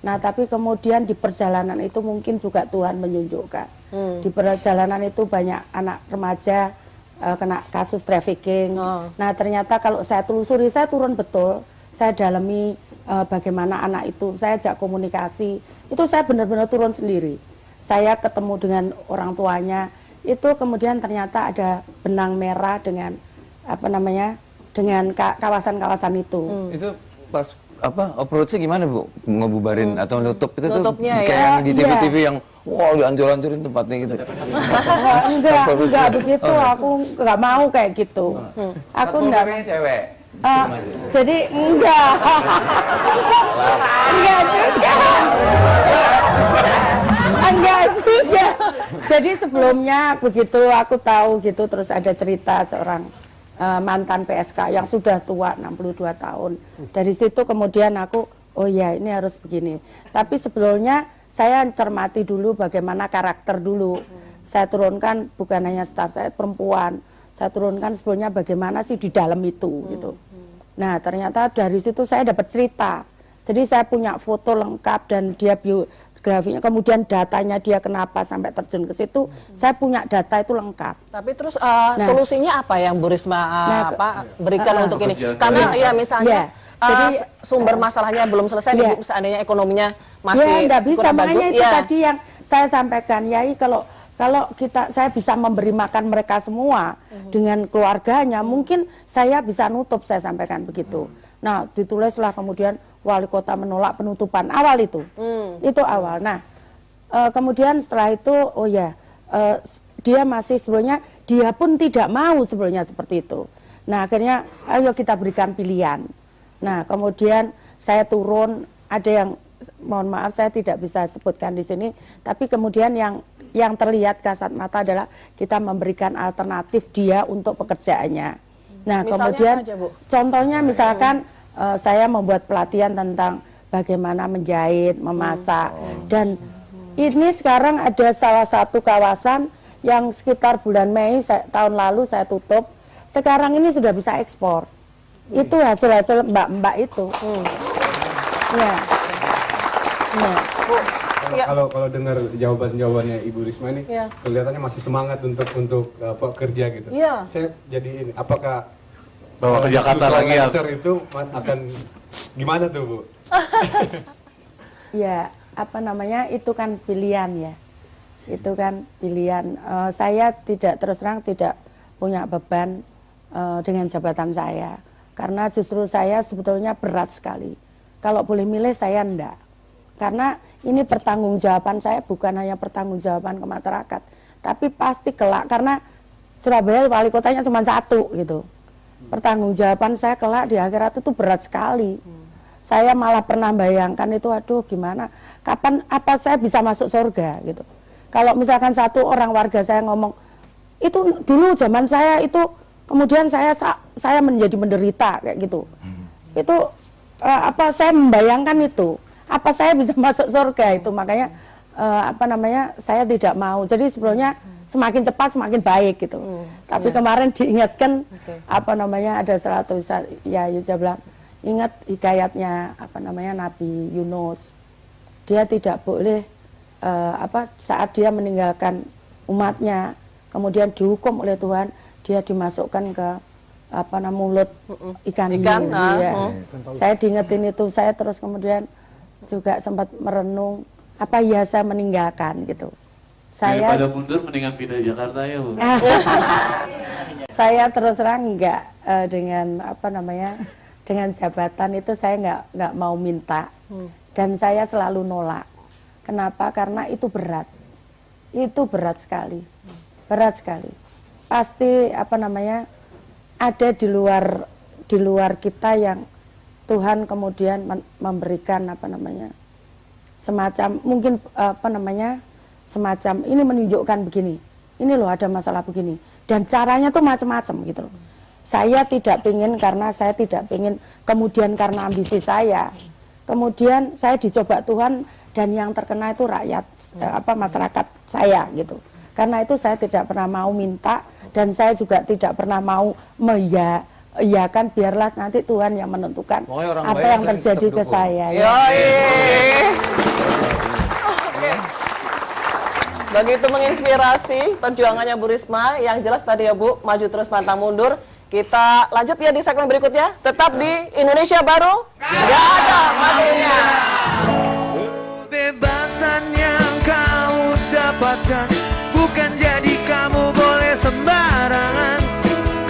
[SPEAKER 11] Nah tapi kemudian di perjalanan itu mungkin juga Tuhan menunjukkan. Di perjalanan itu banyak anak remaja kena kasus trafficking. Nah ternyata kalau saya telusuri, saya turun betul, saya dalami bagaimana anak itu, saya ajak komunikasi, itu saya benar-benar turun sendiri. Saya ketemu dengan orang tuanya, itu kemudian ternyata ada benang merah dengan dengan kawasan-kawasan itu.
[SPEAKER 2] Itu pas approach-nya gimana Bu? Ngebubarin atau nutup itu
[SPEAKER 1] Nutupnya,
[SPEAKER 2] tuh kayak yang di TV-TV yang wow dihancur-hancurin tempatnya gitu.
[SPEAKER 11] Enggak begitu, aku nggak mau kayak gitu. Aku enggak.
[SPEAKER 2] Cewek.
[SPEAKER 11] Jadi enggak juga. Jadi sebelumnya begitu aku tahu gitu, terus ada cerita seorang mantan PSK yang sudah tua 62 tahun. Dari situ kemudian aku, oh ya ini harus begini. Tapi sebelumnya saya cermati dulu bagaimana karakter dulu. Saya turunkan bukan hanya staf saya perempuan. Saya turunkan sebetulnya bagaimana sih di dalam itu gitu. Nah ternyata dari situ saya dapat cerita. Jadi saya punya foto lengkap dan dia biografinya, kemudian datanya dia kenapa sampai terjun ke situ, saya punya data itu lengkap.
[SPEAKER 1] Tapi terus solusinya apa yang Bu Risma berikan untuk ini? Karena ya misalnya jadi sumber masalahnya belum selesai, seandainya ekonominya masih
[SPEAKER 11] bisa,
[SPEAKER 1] kurang bagus.
[SPEAKER 11] Itu tadi yang saya sampaikan, Yai, kalau saya bisa memberi makan mereka semua dengan keluarganya, mungkin saya bisa nutup, saya sampaikan begitu. Nah, ditulislah kemudian wali kota menolak penutupan awal itu. Itu awal. Nah, kemudian setelah itu, dia masih sebenarnya, dia pun tidak mau sebenarnya seperti itu. Nah, akhirnya ayo kita berikan pilihan. Nah, kemudian saya turun, ada yang, mohon maaf saya tidak bisa sebutkan di sini, tapi kemudian yang yang terlihat kasat mata adalah kita memberikan alternatif dia untuk pekerjaannya. Nah,
[SPEAKER 1] Misalnya
[SPEAKER 11] kemudian
[SPEAKER 1] apa aja, Bu?
[SPEAKER 11] contohnya misalkan saya membuat pelatihan tentang bagaimana menjahit, memasak, dan ini sekarang ada salah satu kawasan yang sekitar bulan Mei tahun lalu saya tutup, sekarang ini sudah bisa ekspor. Itu hasil-hasil mbak-mbak itu. Ya. Ya.
[SPEAKER 1] Ya.
[SPEAKER 6] Kalau dengar jawabannya Ibu Risma ini,
[SPEAKER 1] Ya.
[SPEAKER 6] kelihatannya masih semangat untuk kerja gitu.
[SPEAKER 1] Ya.
[SPEAKER 6] Saya jadi ini, apakah
[SPEAKER 5] Bawa ke Jakarta lagi ya?
[SPEAKER 6] itu akan gimana tuh, Bu?
[SPEAKER 11] Ya, apa namanya, itu kan pilihan ya. Itu kan pilihan. Saya terus terang tidak punya beban dengan jabatan saya. Karena justru saya sebetulnya berat sekali. Kalau boleh milih saya enggak. Karena ini pertanggungjawaban saya bukan hanya pertanggungjawaban ke masyarakat, tapi pasti kelak, karena Surabaya wali kotanya cuma satu gitu. Pertanggungjawaban saya kelak di akhirat itu berat sekali. Saya malah pernah bayangkan itu, aduh gimana, kapan apa saya bisa masuk surga gitu. Kalau misalkan satu orang warga saya ngomong, itu dulu zaman saya itu, kemudian saya menjadi menderita kayak gitu. Itu saya membayangkan itu. Apa saya bisa masuk surga itu, makanya saya tidak mau. Jadi sebelumnya semakin cepat semakin baik gitu. Tapi kemarin diingatkan ada salah satu ya saya bilang, ingat hikayatnya Nabi Yunus. Dia tidak boleh saat dia meninggalkan umatnya, kemudian dihukum oleh Tuhan, dia dimasukkan ke mulut ikan hiu. Ya. Saya diingetin itu, saya terus kemudian juga sempat merenung, apa ya saya meninggalkan gitu.
[SPEAKER 5] Daripada mundur mendingan pindah Jakarta ya, Bu.
[SPEAKER 11] Saya terus terang enggak dengan dengan jabatan itu saya enggak mau minta, dan saya selalu nolak. Kenapa? Karena itu berat. Itu berat sekali. Berat sekali. Pasti ada di luar kita yang Tuhan kemudian memberikan semacam mungkin semacam ini menunjukkan begini, ini loh ada masalah begini, dan caranya tuh macam-macam gitu loh. Saya tidak ingin, karena saya tidak ingin kemudian karena ambisi saya kemudian saya dicoba Tuhan dan yang terkena itu rakyat masyarakat saya gitu. Karena itu saya tidak pernah mau minta, dan saya juga tidak pernah mau kan biarlah nanti Tuhan yang menentukan apa yang terjadi ke saya. Ya.
[SPEAKER 1] Oke. Begitu menginspirasi perjuangannya Bu Risma. Yang jelas tadi ya Bu, maju terus pantang mundur. Kita lanjut ya di segmen berikutnya. Tetap di Indonesia Baru. Gak ada matinya.
[SPEAKER 9] Kebebasan yang kau dapatkan bukan jadi kamu boleh sembarangan.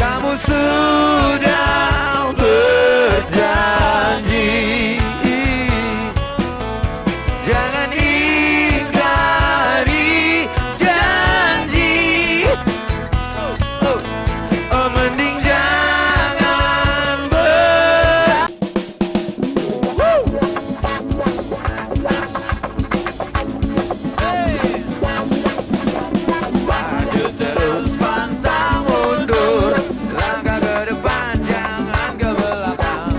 [SPEAKER 9] Kamu sudah berjanji, jangan ingkari janji. Mending jangan maju terus pantang mundur. Langkah ke depan jangan ke belakang.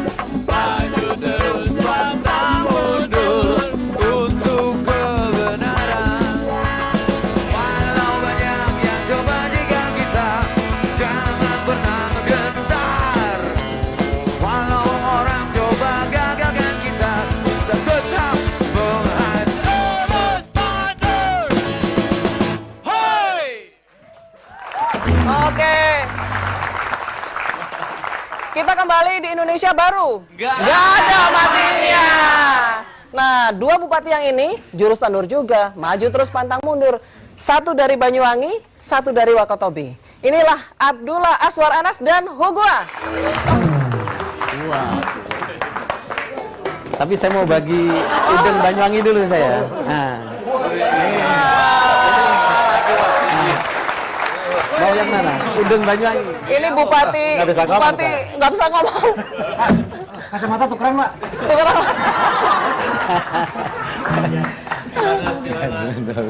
[SPEAKER 9] Maju terus pantang mundur untuk kebenaran. Walau banyak yang coba jika kita, jangan pernah gentar. Walau orang coba gagalkan kita, kita tetap mengadu. Terus mundur. Hoi!
[SPEAKER 1] Oke. Kita kembali di Indonesia Baru. Gak ada matinya. Nah, dua bupati yang ini jurus tandur juga, maju terus pantang mundur. Satu dari Banyuwangi, satu dari Wakatobi. Inilah Abdullah Aswar Anas dan Hugua.
[SPEAKER 2] Tapi saya mau bagi udang Banyuwangi dulu saya. Mau yang mana? Udang Banyuwangi.
[SPEAKER 1] Ini bupati,
[SPEAKER 2] Nggak bisa ngomong,
[SPEAKER 1] nggak bisa ngomong.
[SPEAKER 7] Kacamata tukeran, Mbak.
[SPEAKER 1] Tukeran.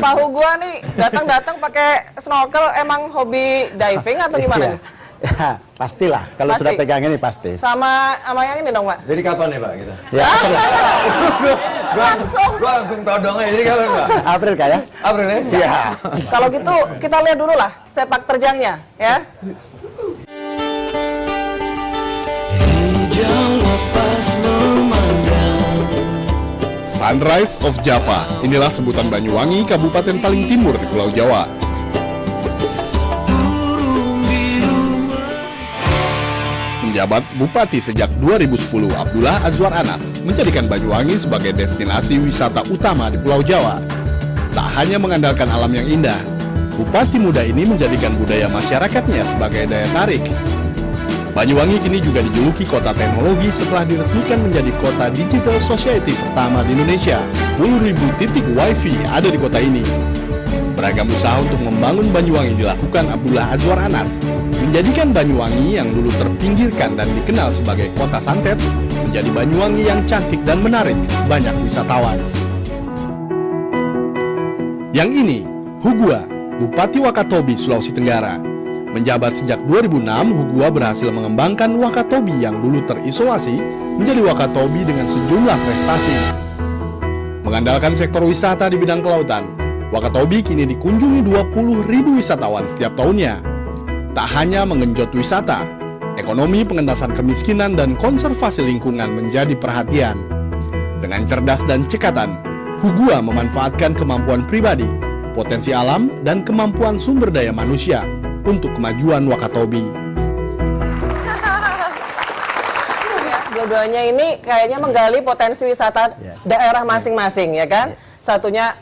[SPEAKER 1] Pak Hugua nih datang-datang pakai snorkel, emang hobi diving atau gimana?
[SPEAKER 13] Iya. Ya, pastilah. Kalau
[SPEAKER 1] Pasti.
[SPEAKER 13] sudah pegang ini pasti.
[SPEAKER 1] Sama yang ini dong, Pak.
[SPEAKER 2] Jadi kapan nih Pak kita?
[SPEAKER 13] Ya,
[SPEAKER 2] Gua langsung todong aja, jadi kapan Pak?
[SPEAKER 13] April kah ya?
[SPEAKER 2] April ya?
[SPEAKER 13] Iya.
[SPEAKER 1] Kalau gitu kita lihat dulu lah sepak terjangnya, ya.
[SPEAKER 14] Sunrise of Java, inilah sebutan Banyuwangi, kabupaten paling timur di Pulau Jawa. Menjabat Bupati sejak 2010, Abdullah Azwar Anas menjadikan Banyuwangi sebagai destinasi wisata utama di Pulau Jawa. Tak hanya mengandalkan alam yang indah, Bupati muda ini menjadikan budaya masyarakatnya sebagai daya tarik. Banyuwangi kini juga dijuluki kota teknologi setelah diresmikan menjadi kota digital society pertama di Indonesia. 10.000 titik wifi ada di kota ini. Beragam usaha untuk membangun Banyuwangi dilakukan Abdullah Azwar Anas, menjadikan Banyuwangi yang dulu terpinggirkan dan dikenal sebagai kota santet, menjadi Banyuwangi yang cantik dan menarik banyak wisatawan. Yang ini, Hugua, Bupati Wakatobi, Sulawesi Tenggara. Menjabat sejak 2006, Hugua berhasil mengembangkan Wakatobi yang dulu terisolasi menjadi Wakatobi dengan sejumlah prestasi. Mengandalkan sektor wisata di bidang kelautan, Wakatobi kini dikunjungi 20.000 wisatawan setiap tahunnya. Tak hanya mengenjot wisata, ekonomi, pengentasan kemiskinan, dan konservasi lingkungan menjadi perhatian. Dengan cerdas dan cekatan, Hugua memanfaatkan kemampuan pribadi, potensi alam, dan kemampuan sumber daya manusia untuk kemajuan Wakatobi.
[SPEAKER 1] Dua-duanya ini kayaknya menggali potensi wisata daerah masing-masing, ya kan? Satunya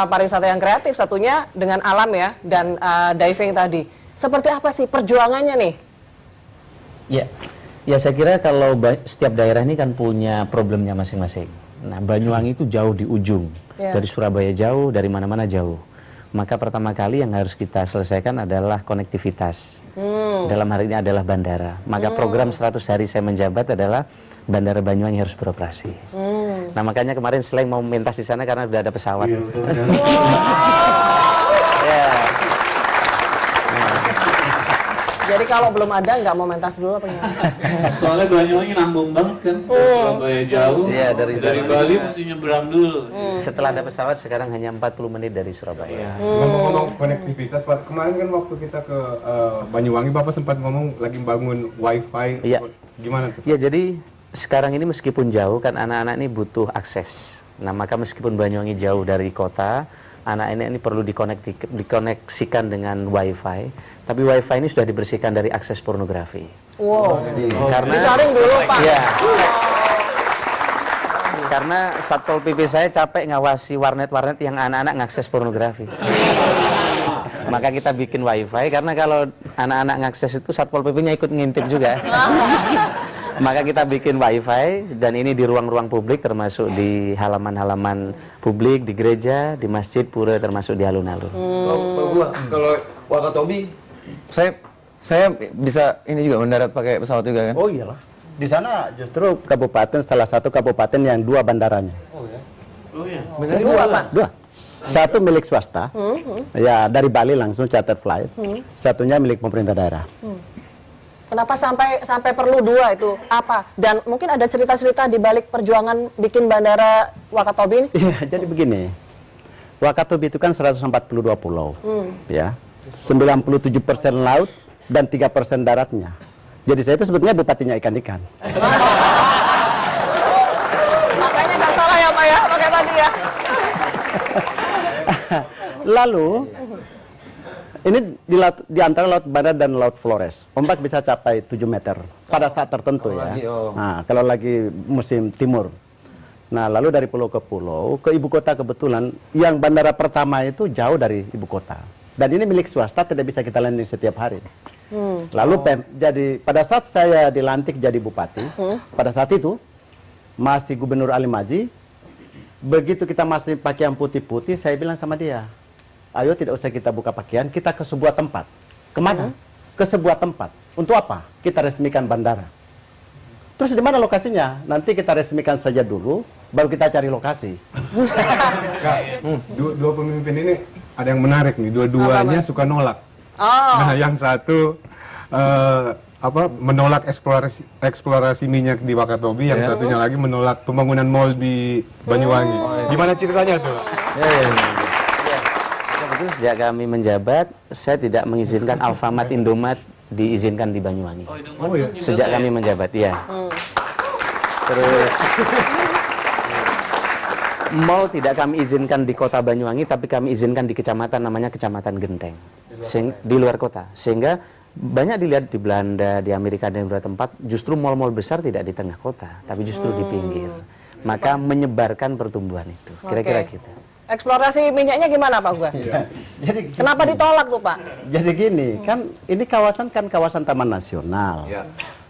[SPEAKER 1] pariwisata yang kreatif, satunya dengan alam ya, dan diving tadi. Seperti apa sih perjuangannya nih?
[SPEAKER 15] Ya saya kira kalau setiap daerah ini kan punya problemnya masing-masing. Nah, Banyuwangi itu jauh di ujung, dari Surabaya jauh, dari mana-mana jauh. Maka pertama kali yang harus kita selesaikan adalah konektivitas. Dalam hari ini adalah bandara. Maka program 100 hari saya menjabat adalah Bandara Banyuwangi harus beroperasi. Nah, makanya kemarin selain mau melintas di sana karena sudah ada pesawat.
[SPEAKER 1] Jadi kalau belum ada nggak mau mentas dulu apa gimana?
[SPEAKER 5] Soalnya Banyuwangi nambung banget kan, Surabaya jauh.
[SPEAKER 15] Iya,
[SPEAKER 5] dari Bali mesti nyebrang dulu.
[SPEAKER 15] Setelah ada pesawat sekarang hanya 40 menit dari Surabaya.
[SPEAKER 6] Ngomong-ngomong konektivitas, Pak, kemarin kan waktu kita ke Banyuwangi, Bapak sempat ngomong lagi bangun wifi.
[SPEAKER 15] Iya.
[SPEAKER 6] Gimana tuh?
[SPEAKER 15] Ya, jadi sekarang ini meskipun jauh kan anak-anak ini butuh akses. Nah, maka meskipun Banyuwangi jauh dari kota, anak ini perlu dikoneksikan dengan wifi. Tapi wifi ini sudah dibersihkan dari akses pornografi.
[SPEAKER 1] Wow.
[SPEAKER 15] Karena
[SPEAKER 1] disaring dulu, Pak.
[SPEAKER 15] Iya. Karena Satpol PP saya capek ngawasi warnet-warnet yang anak-anak ngakses pornografi. Maka kita bikin wifi, karena kalau anak-anak ngakses itu Satpol PP-nya ikut ngintip juga. Maka kita bikin wifi, dan ini di ruang-ruang publik, termasuk di halaman-halaman publik, di gereja, di masjid, pura, termasuk di alun-alun.
[SPEAKER 2] Kalau Wakatobi, saya bisa ini juga mendarat pakai pesawat juga kan?
[SPEAKER 13] Oh iyalah. Di sana justru kabupaten, salah satu kabupaten yang 2 bandaranya.
[SPEAKER 2] Oh ya?
[SPEAKER 13] Oh iya.
[SPEAKER 1] Dua, Pak?
[SPEAKER 13] 2. Satu milik swasta, ya dari Bali langsung charter flight. Satunya milik pemerintah daerah.
[SPEAKER 1] Kenapa sampai perlu 2 itu? Apa? Dan mungkin ada cerita-cerita di balik perjuangan bikin bandara Wakatobi ini?
[SPEAKER 13] Iya, jadi begini. Wakatobi itu kan 142 pulau. Ya. 97% laut dan 3% daratnya. Jadi saya itu sebetulnya bupatinya ikan-ikan.
[SPEAKER 1] Makanya nggak salah ya Pak ya, pakai tadi ya.
[SPEAKER 13] Lalu ini di antara Laut Banda dan Laut Flores, ombak bisa capai 7 meter pada saat tertentu ya. Nah, kalau lagi musim timur. Nah, lalu dari pulau ke pulau, ke ibu kota kebetulan, yang bandara pertama itu jauh dari ibu kota. Dan ini milik swasta, tidak bisa kita landing setiap hari. Lalu jadi pada saat saya dilantik jadi bupati, pada saat itu masih Gubernur Ali Mazi, begitu kita masih pakaian putih-putih, saya bilang sama dia, ayo tidak usah kita buka pakaian, kita ke sebuah tempat. Kemana? Ke sebuah tempat. Untuk apa? Kita resmikan bandara. Terus di mana lokasinya? Nanti kita resmikan saja dulu, baru kita cari lokasi.
[SPEAKER 6] Dua pemimpin ini ada yang menarik nih, dua-duanya suka nolak. Nah, yang satu menolak eksplorasi minyak di Wakatobi, yang satunya lagi menolak pembangunan mall di Banyuwangi. Gimana ceritanya tuh?
[SPEAKER 15] Betul, sejak kami menjabat, saya tidak mengizinkan Alfamart, Indomart diizinkan di Banyuwangi. Sejak kami menjabat, ya. Terus mall tidak kami izinkan di kota Banyuwangi, tapi kami izinkan di kecamatan namanya Kecamatan Genteng, di luar kota. Sehingga banyak dilihat di Belanda, di Amerika dan beberapa tempat, justru mall-mall besar tidak di tengah kota, tapi justru di pinggir. Maka menyebarkan pertumbuhan itu. Kira-kira gitu.
[SPEAKER 1] Eksplorasi minyaknya gimana Pak Gua?
[SPEAKER 13] Jadi
[SPEAKER 1] kenapa ditolak tuh Pak?
[SPEAKER 13] Jadi gini, kan ini kawasan Taman Nasional.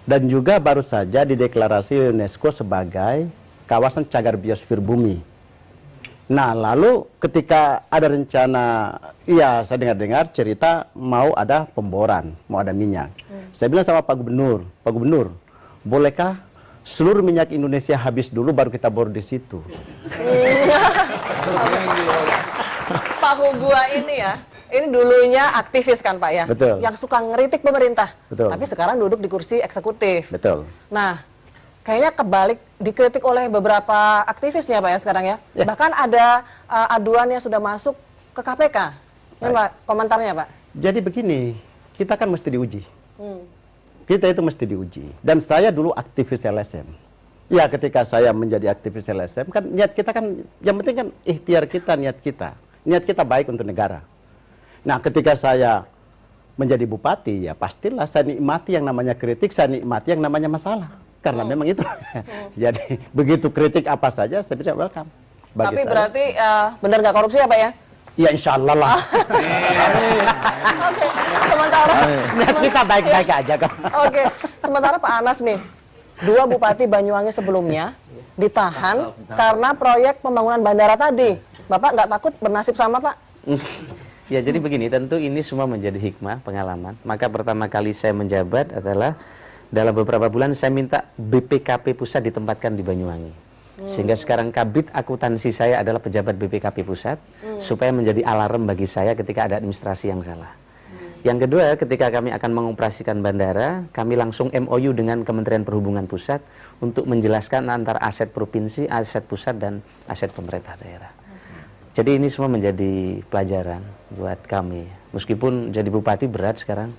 [SPEAKER 13] Dan juga baru saja dideklarasi UNESCO sebagai kawasan cagar biosfer bumi. Nah, lalu ketika ada rencana, iya saya dengar-dengar cerita mau ada pemboran, mau ada minyak. Saya bilang sama Pak Gubernur, bolehkah seluruh minyak Indonesia habis dulu baru kita bor di situ?
[SPEAKER 1] Pak Hugua ini ya, ini dulunya aktivis kan Pak ya?
[SPEAKER 13] Betul.
[SPEAKER 1] Yang suka ngeritik pemerintah.
[SPEAKER 13] Betul.
[SPEAKER 1] Tapi sekarang duduk di kursi eksekutif.
[SPEAKER 13] Betul.
[SPEAKER 1] Nah, kayaknya kebalik, dikritik oleh beberapa aktivisnya Pak ya sekarang ya. Bahkan ada aduan yang sudah masuk ke KPK. Ini Pak, komentarnya Pak.
[SPEAKER 13] Jadi begini, kita kan mesti diuji. Kita itu mesti diuji. Dan saya dulu aktivis LSM. Ya, ketika saya menjadi aktivis LSM, kan niat kita kan, yang penting kan ikhtiar kita, niat kita. Niat kita baik untuk negara. Nah, ketika saya menjadi bupati, ya pastilah saya nikmati yang namanya kritik, saya nikmati yang namanya masalah. Karena memang itu. Jadi, begitu kritik apa saja, saya bisa welcome.
[SPEAKER 1] Tapi berarti benar nggak korupsi ya Pak ya?
[SPEAKER 13] Ya insya Allah lah.
[SPEAKER 1] Oke, sementara
[SPEAKER 13] niat kita baik-baik aja kan.
[SPEAKER 1] Oke, sementara Pak Anas nih, 2 bupati Banyuwangi sebelumnya ditahan karena proyek pembangunan bandara tadi. Bapak nggak takut bernasib sama Pak?
[SPEAKER 15] Ya jadi begini, tentu ini semua menjadi hikmah, pengalaman. Maka pertama kali saya menjabat adalah dalam beberapa bulan saya minta BPKP pusat ditempatkan di Banyuwangi. Sehingga sekarang kabit akuntansi saya adalah pejabat BPKP pusat, supaya menjadi alarm bagi saya ketika ada administrasi yang salah. Yang kedua, ketika kami akan mengoperasikan bandara, kami langsung MOU dengan Kementerian Perhubungan Pusat untuk menjelaskan antara aset provinsi, aset pusat, dan aset pemerintah daerah. Jadi ini semua menjadi pelajaran buat kami. Meskipun jadi bupati berat sekarang.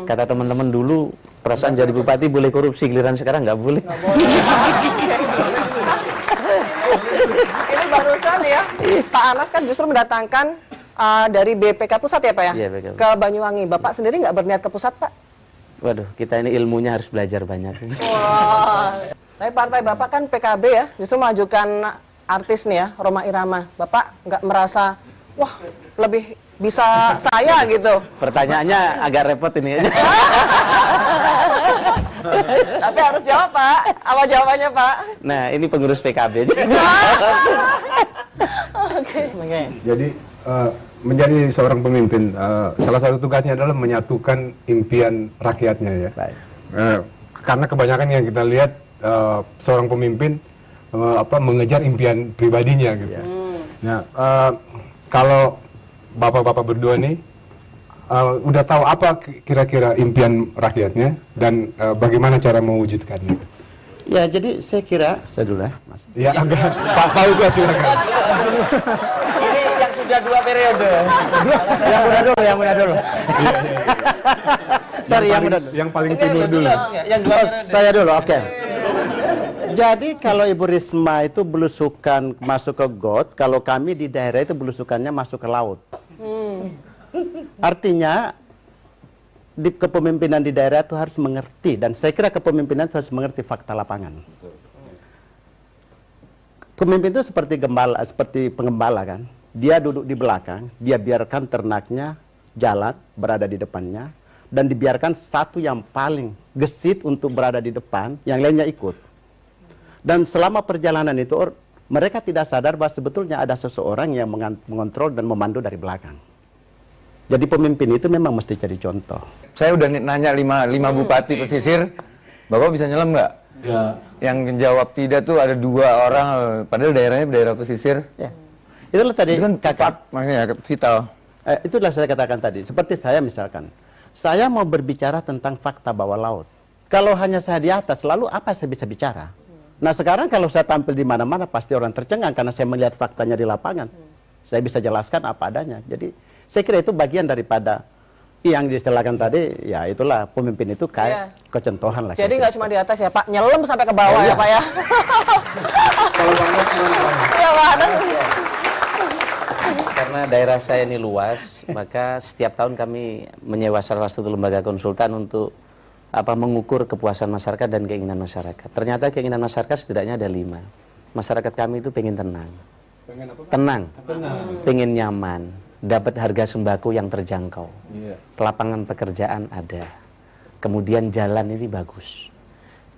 [SPEAKER 15] Kata teman-teman dulu, perasaan jadi bupati boleh korupsi, giliran sekarang nggak boleh.
[SPEAKER 1] Ini barusan ya, Pak Anas kan justru mendatangkan dari BPK Pusat ya Pak ya?
[SPEAKER 15] Iya, BPK.
[SPEAKER 1] Ke Banyuwangi. Bapak sendiri nggak berniat ke pusat Pak?
[SPEAKER 15] Waduh, kita ini ilmunya harus belajar banyak.
[SPEAKER 1] Wah. Tapi partai Bapak kan PKB ya, justru mengajukan artis nih ya, Rhoma Irama. Bapak nggak merasa, wah lebih bisa saya gitu?
[SPEAKER 15] Pertanyaannya agak repot ini.
[SPEAKER 1] Tapi harus jawab Pak. Apa jawabannya Pak?
[SPEAKER 15] Nah, ini pengurus PKB.
[SPEAKER 1] Oke.
[SPEAKER 6] Jadi menjadi seorang pemimpin, salah satu tugasnya adalah menyatukan impian rakyatnya ya. Karena kebanyakan yang kita lihat seorang pemimpin mengejar impian pribadinya gitu. Nah, kalau bapak-bapak berdua nih udah tahu apa kira-kira impian rakyatnya dan bagaimana cara mewujudkannya?
[SPEAKER 13] Ya, jadi saya kira, saya dulu ya, Mas.
[SPEAKER 6] Ya, agak Pak Uga silakan.
[SPEAKER 13] Ini yang sudah 2 periode. yang muda dulu. Sorry, yang muda dulu.
[SPEAKER 6] Yang paling timur dulu.
[SPEAKER 13] Yang 2 periode. Saya dulu, oke. Jadi kalau Ibu Risma itu belusukan masuk ke got, kalau kami di daerah itu belusukannya masuk ke laut. Artinya di kepemimpinan di daerah itu harus mengerti, dan saya kira kepemimpinan itu harus mengerti fakta lapangan. Pemimpin itu seperti gembala, seperti pengembala kan. Dia duduk di belakang, dia biarkan ternaknya jalan berada di depannya, dan dibiarkan satu yang paling gesit untuk berada di depan, yang lainnya ikut. Dan selama perjalanan itu mereka tidak sadar bahwa sebetulnya ada seseorang yang mengontrol dan memandu dari belakang. Jadi pemimpin itu memang mesti jadi contoh.
[SPEAKER 2] Saya udah nanya 5 bupati pesisir, Bapak bisa nyelam nggak? Yang jawab tidak tuh ada 2 orang, padahal daerahnya daerah pesisir.
[SPEAKER 13] Ya. Itulah tadi
[SPEAKER 2] itu kan
[SPEAKER 13] kakak,
[SPEAKER 2] makanya vital.
[SPEAKER 13] Itulah saya katakan tadi. Seperti saya misalkan, saya mau berbicara tentang fakta bawah laut. Kalau hanya saya di atas, lalu apa saya bisa bicara? Nah sekarang kalau saya tampil di mana-mana pasti orang tercengang karena saya melihat faktanya di lapangan. Saya bisa jelaskan apa adanya. Jadi saya kira itu bagian daripada yang diistilahkan tadi, ya itulah pemimpin itu kayak kecontohan lah.
[SPEAKER 1] Jadi nggak cuma di atas ya Pak, nyelam sampai ke bawah ya Pak ya.
[SPEAKER 15] Karena daerah saya ini luas, maka setiap tahun kami menyewa salah satu lembaga konsultan untuk mengukur kepuasan masyarakat dan keinginan masyarakat. Ternyata keinginan masyarakat setidaknya ada 5. Masyarakat kami itu pengen tenang. Tenang. Pengen nyaman. Dapat harga sembako yang terjangkau, lapangan pekerjaan ada, kemudian jalan ini bagus.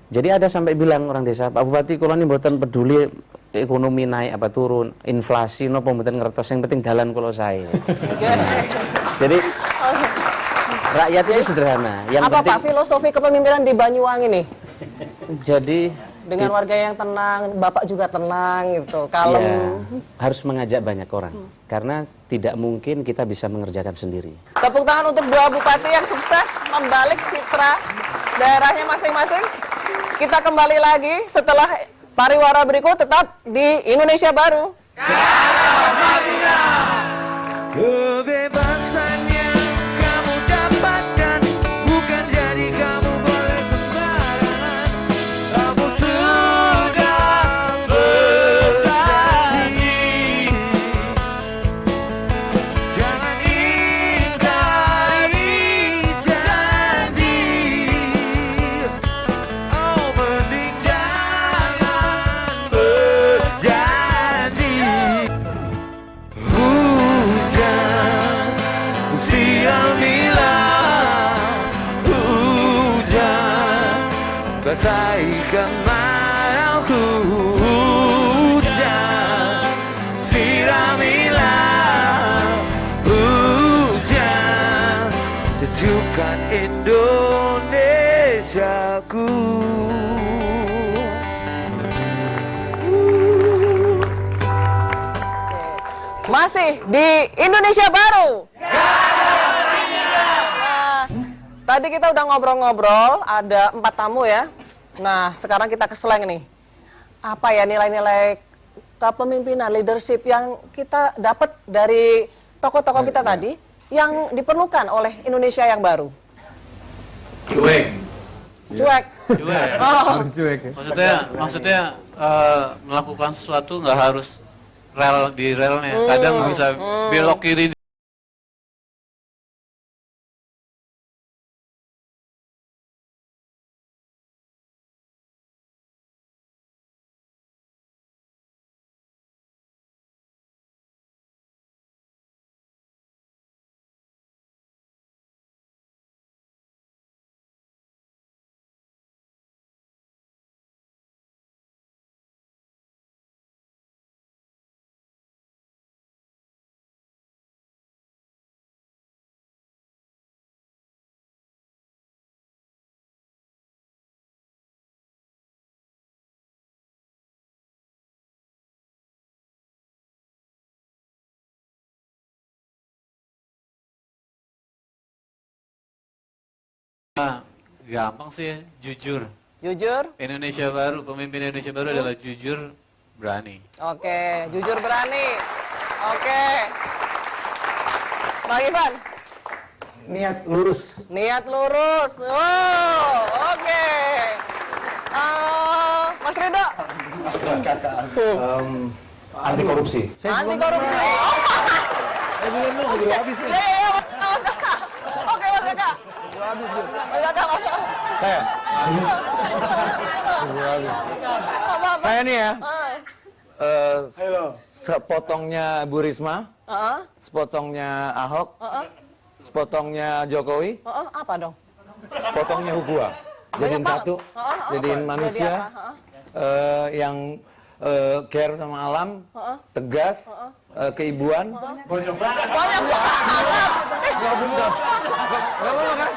[SPEAKER 15] Jadi ada sampai bilang orang desa, Pak Bupati, kalau ini mboten peduli ekonomi naik apa turun, inflasi, nopo mboten ngertos, yang penting jalan kalau saya. Jadi rakyat itu sederhana. Yang
[SPEAKER 1] apa
[SPEAKER 15] penting,
[SPEAKER 1] Pak filosofi kepemimpinan di Banyuwangi nih?
[SPEAKER 15] Jadi
[SPEAKER 1] dengan warga yang tenang, Bapak juga tenang gitu, kalem.
[SPEAKER 15] Ya, harus mengajak banyak orang, karena tidak mungkin kita bisa mengerjakan sendiri.
[SPEAKER 1] Tepuk tangan untuk 2 bupati yang sukses membalik citra daerahnya masing-masing. Kita kembali lagi setelah pariwara berikut, tetap di Indonesia Baru.
[SPEAKER 9] Kebebasan yang kamu dapatkan bukan jadi kamu boleh sembarangan. Kamu sudah berjanji, jangan ingkari janji. Oh, mending jangan berjanji. Hujan siramilah, hujan basahi kemarauku. Hujan siramilah, hujan sejukkan Indonesiaku.
[SPEAKER 1] Masih di Indonesia Baru. Nah, tadi kita udah ngobrol-ngobrol, ada 4 tamu ya. Nah, sekarang kita ke Slang nih. Apa ya nilai-nilai kepemimpinan, leadership yang kita dapat dari tokoh-tokoh kita tadi yang diperlukan oleh Indonesia yang baru?
[SPEAKER 5] Cuek.
[SPEAKER 1] Cuek.
[SPEAKER 5] Cuek.
[SPEAKER 1] Oh.
[SPEAKER 5] Maksudnya melakukan sesuatu nggak harus rel di relnya, kadang bisa belok kiri. Gampang sih, jujur.
[SPEAKER 1] Jujur.
[SPEAKER 5] Indonesia Baru, pemimpin Indonesia Baru adalah jujur, berani.
[SPEAKER 1] Oke, jujur berani. Oke. Bang Ivan.
[SPEAKER 7] Niat lurus.
[SPEAKER 1] Niat lurus. Oh, oke. Mas Ridho.
[SPEAKER 7] Anti korupsi.
[SPEAKER 1] Anti korupsi.
[SPEAKER 7] Belum habis nih.
[SPEAKER 1] Iya, oke, Mas Kakak. Mas Kakak masuk.
[SPEAKER 2] Saya nih ya, sepotongnya Bu Risma, sepotongnya Ahok, sepotongnya Jokowi,
[SPEAKER 1] apa dong?
[SPEAKER 2] sepotongnya Hugua. Jadiin satu, jadiin manusia yang care sama alam, tegas, keibuan.
[SPEAKER 9] Banyak
[SPEAKER 2] banget. Banyak banget. Gak apa-apa kan?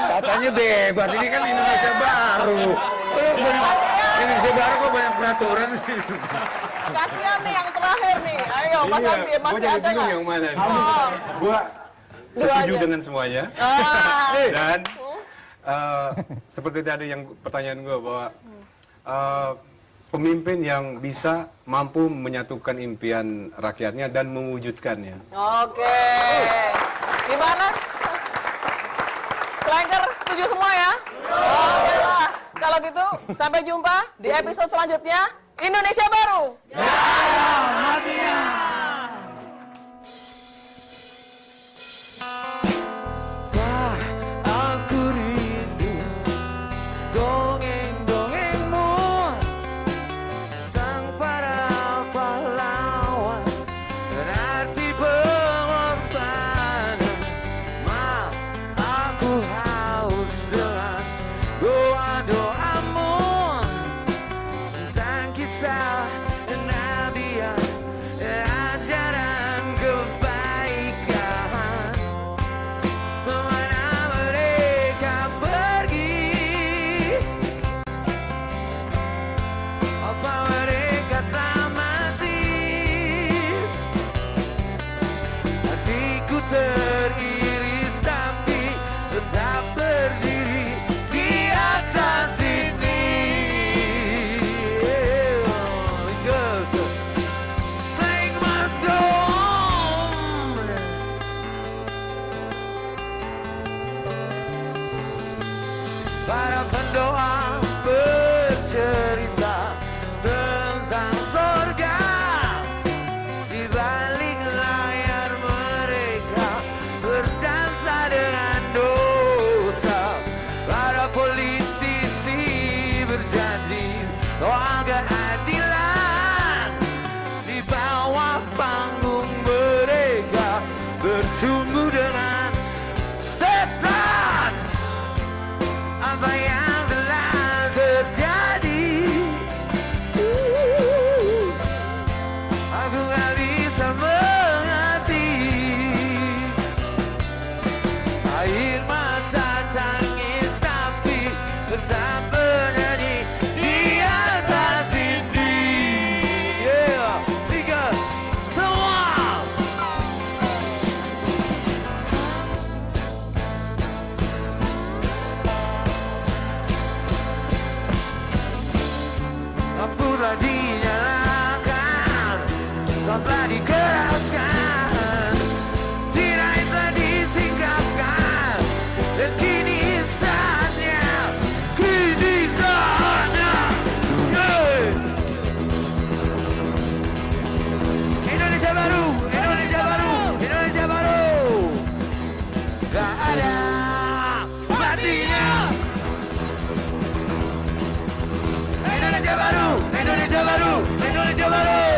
[SPEAKER 2] Katanya
[SPEAKER 6] Katanya bebas, ini kan Indonesia baru. Indonesia baru kok banyak peraturan sih.
[SPEAKER 1] Kasihan nih yang terakhir nih. Ayo, Mas Andi, masih ada nggak?
[SPEAKER 6] Yang mana?
[SPEAKER 1] Oh.
[SPEAKER 6] Gua setuju
[SPEAKER 1] Dua aja.
[SPEAKER 6] dengan semuanya. Dan seperti tadi yang pertanyaan gua bahwa pemimpin yang bisa mampu menyatukan impian rakyatnya dan mewujudkannya.
[SPEAKER 1] Oke. Gimana? Slanger setuju semua ya? Oke lah. Kalau gitu, sampai jumpa di episode selanjutnya Indonesia Baru.
[SPEAKER 9] Wah, aku rindu dongeng-dongengmu tentang para pahlawan dan arti pengorbanan. Ma, aku haus dengan doa-doamu tentang kisah kenabian dan ajaran kebaikan. Kemana mereka pergi? Apa mereka telah mati? Hatiku teriris tapi tetap berdiri di atas ini. Because things must go on. Para pendoa bercerita tentang surga di balik layar mereka berdansa dengan dosa. Para politisi berjanji soal keadilan di bawah panggung mereka bertumbuh dengan setan. Apa yang telah terjadi? Aku gak bisa mengerti. Air mata tangis tapi tetap bernyanyi di atas ini. Yeah, because semua lampu telah dinyalakan, telah dikeraskan, tirai telah disingkapkan, dan kini saatnya, yeah. Indonesia baru, Indonesia baru, Indonesia baru. Gak ada matinya. Indonesia baru, Indonesia baru, Indonesia baru.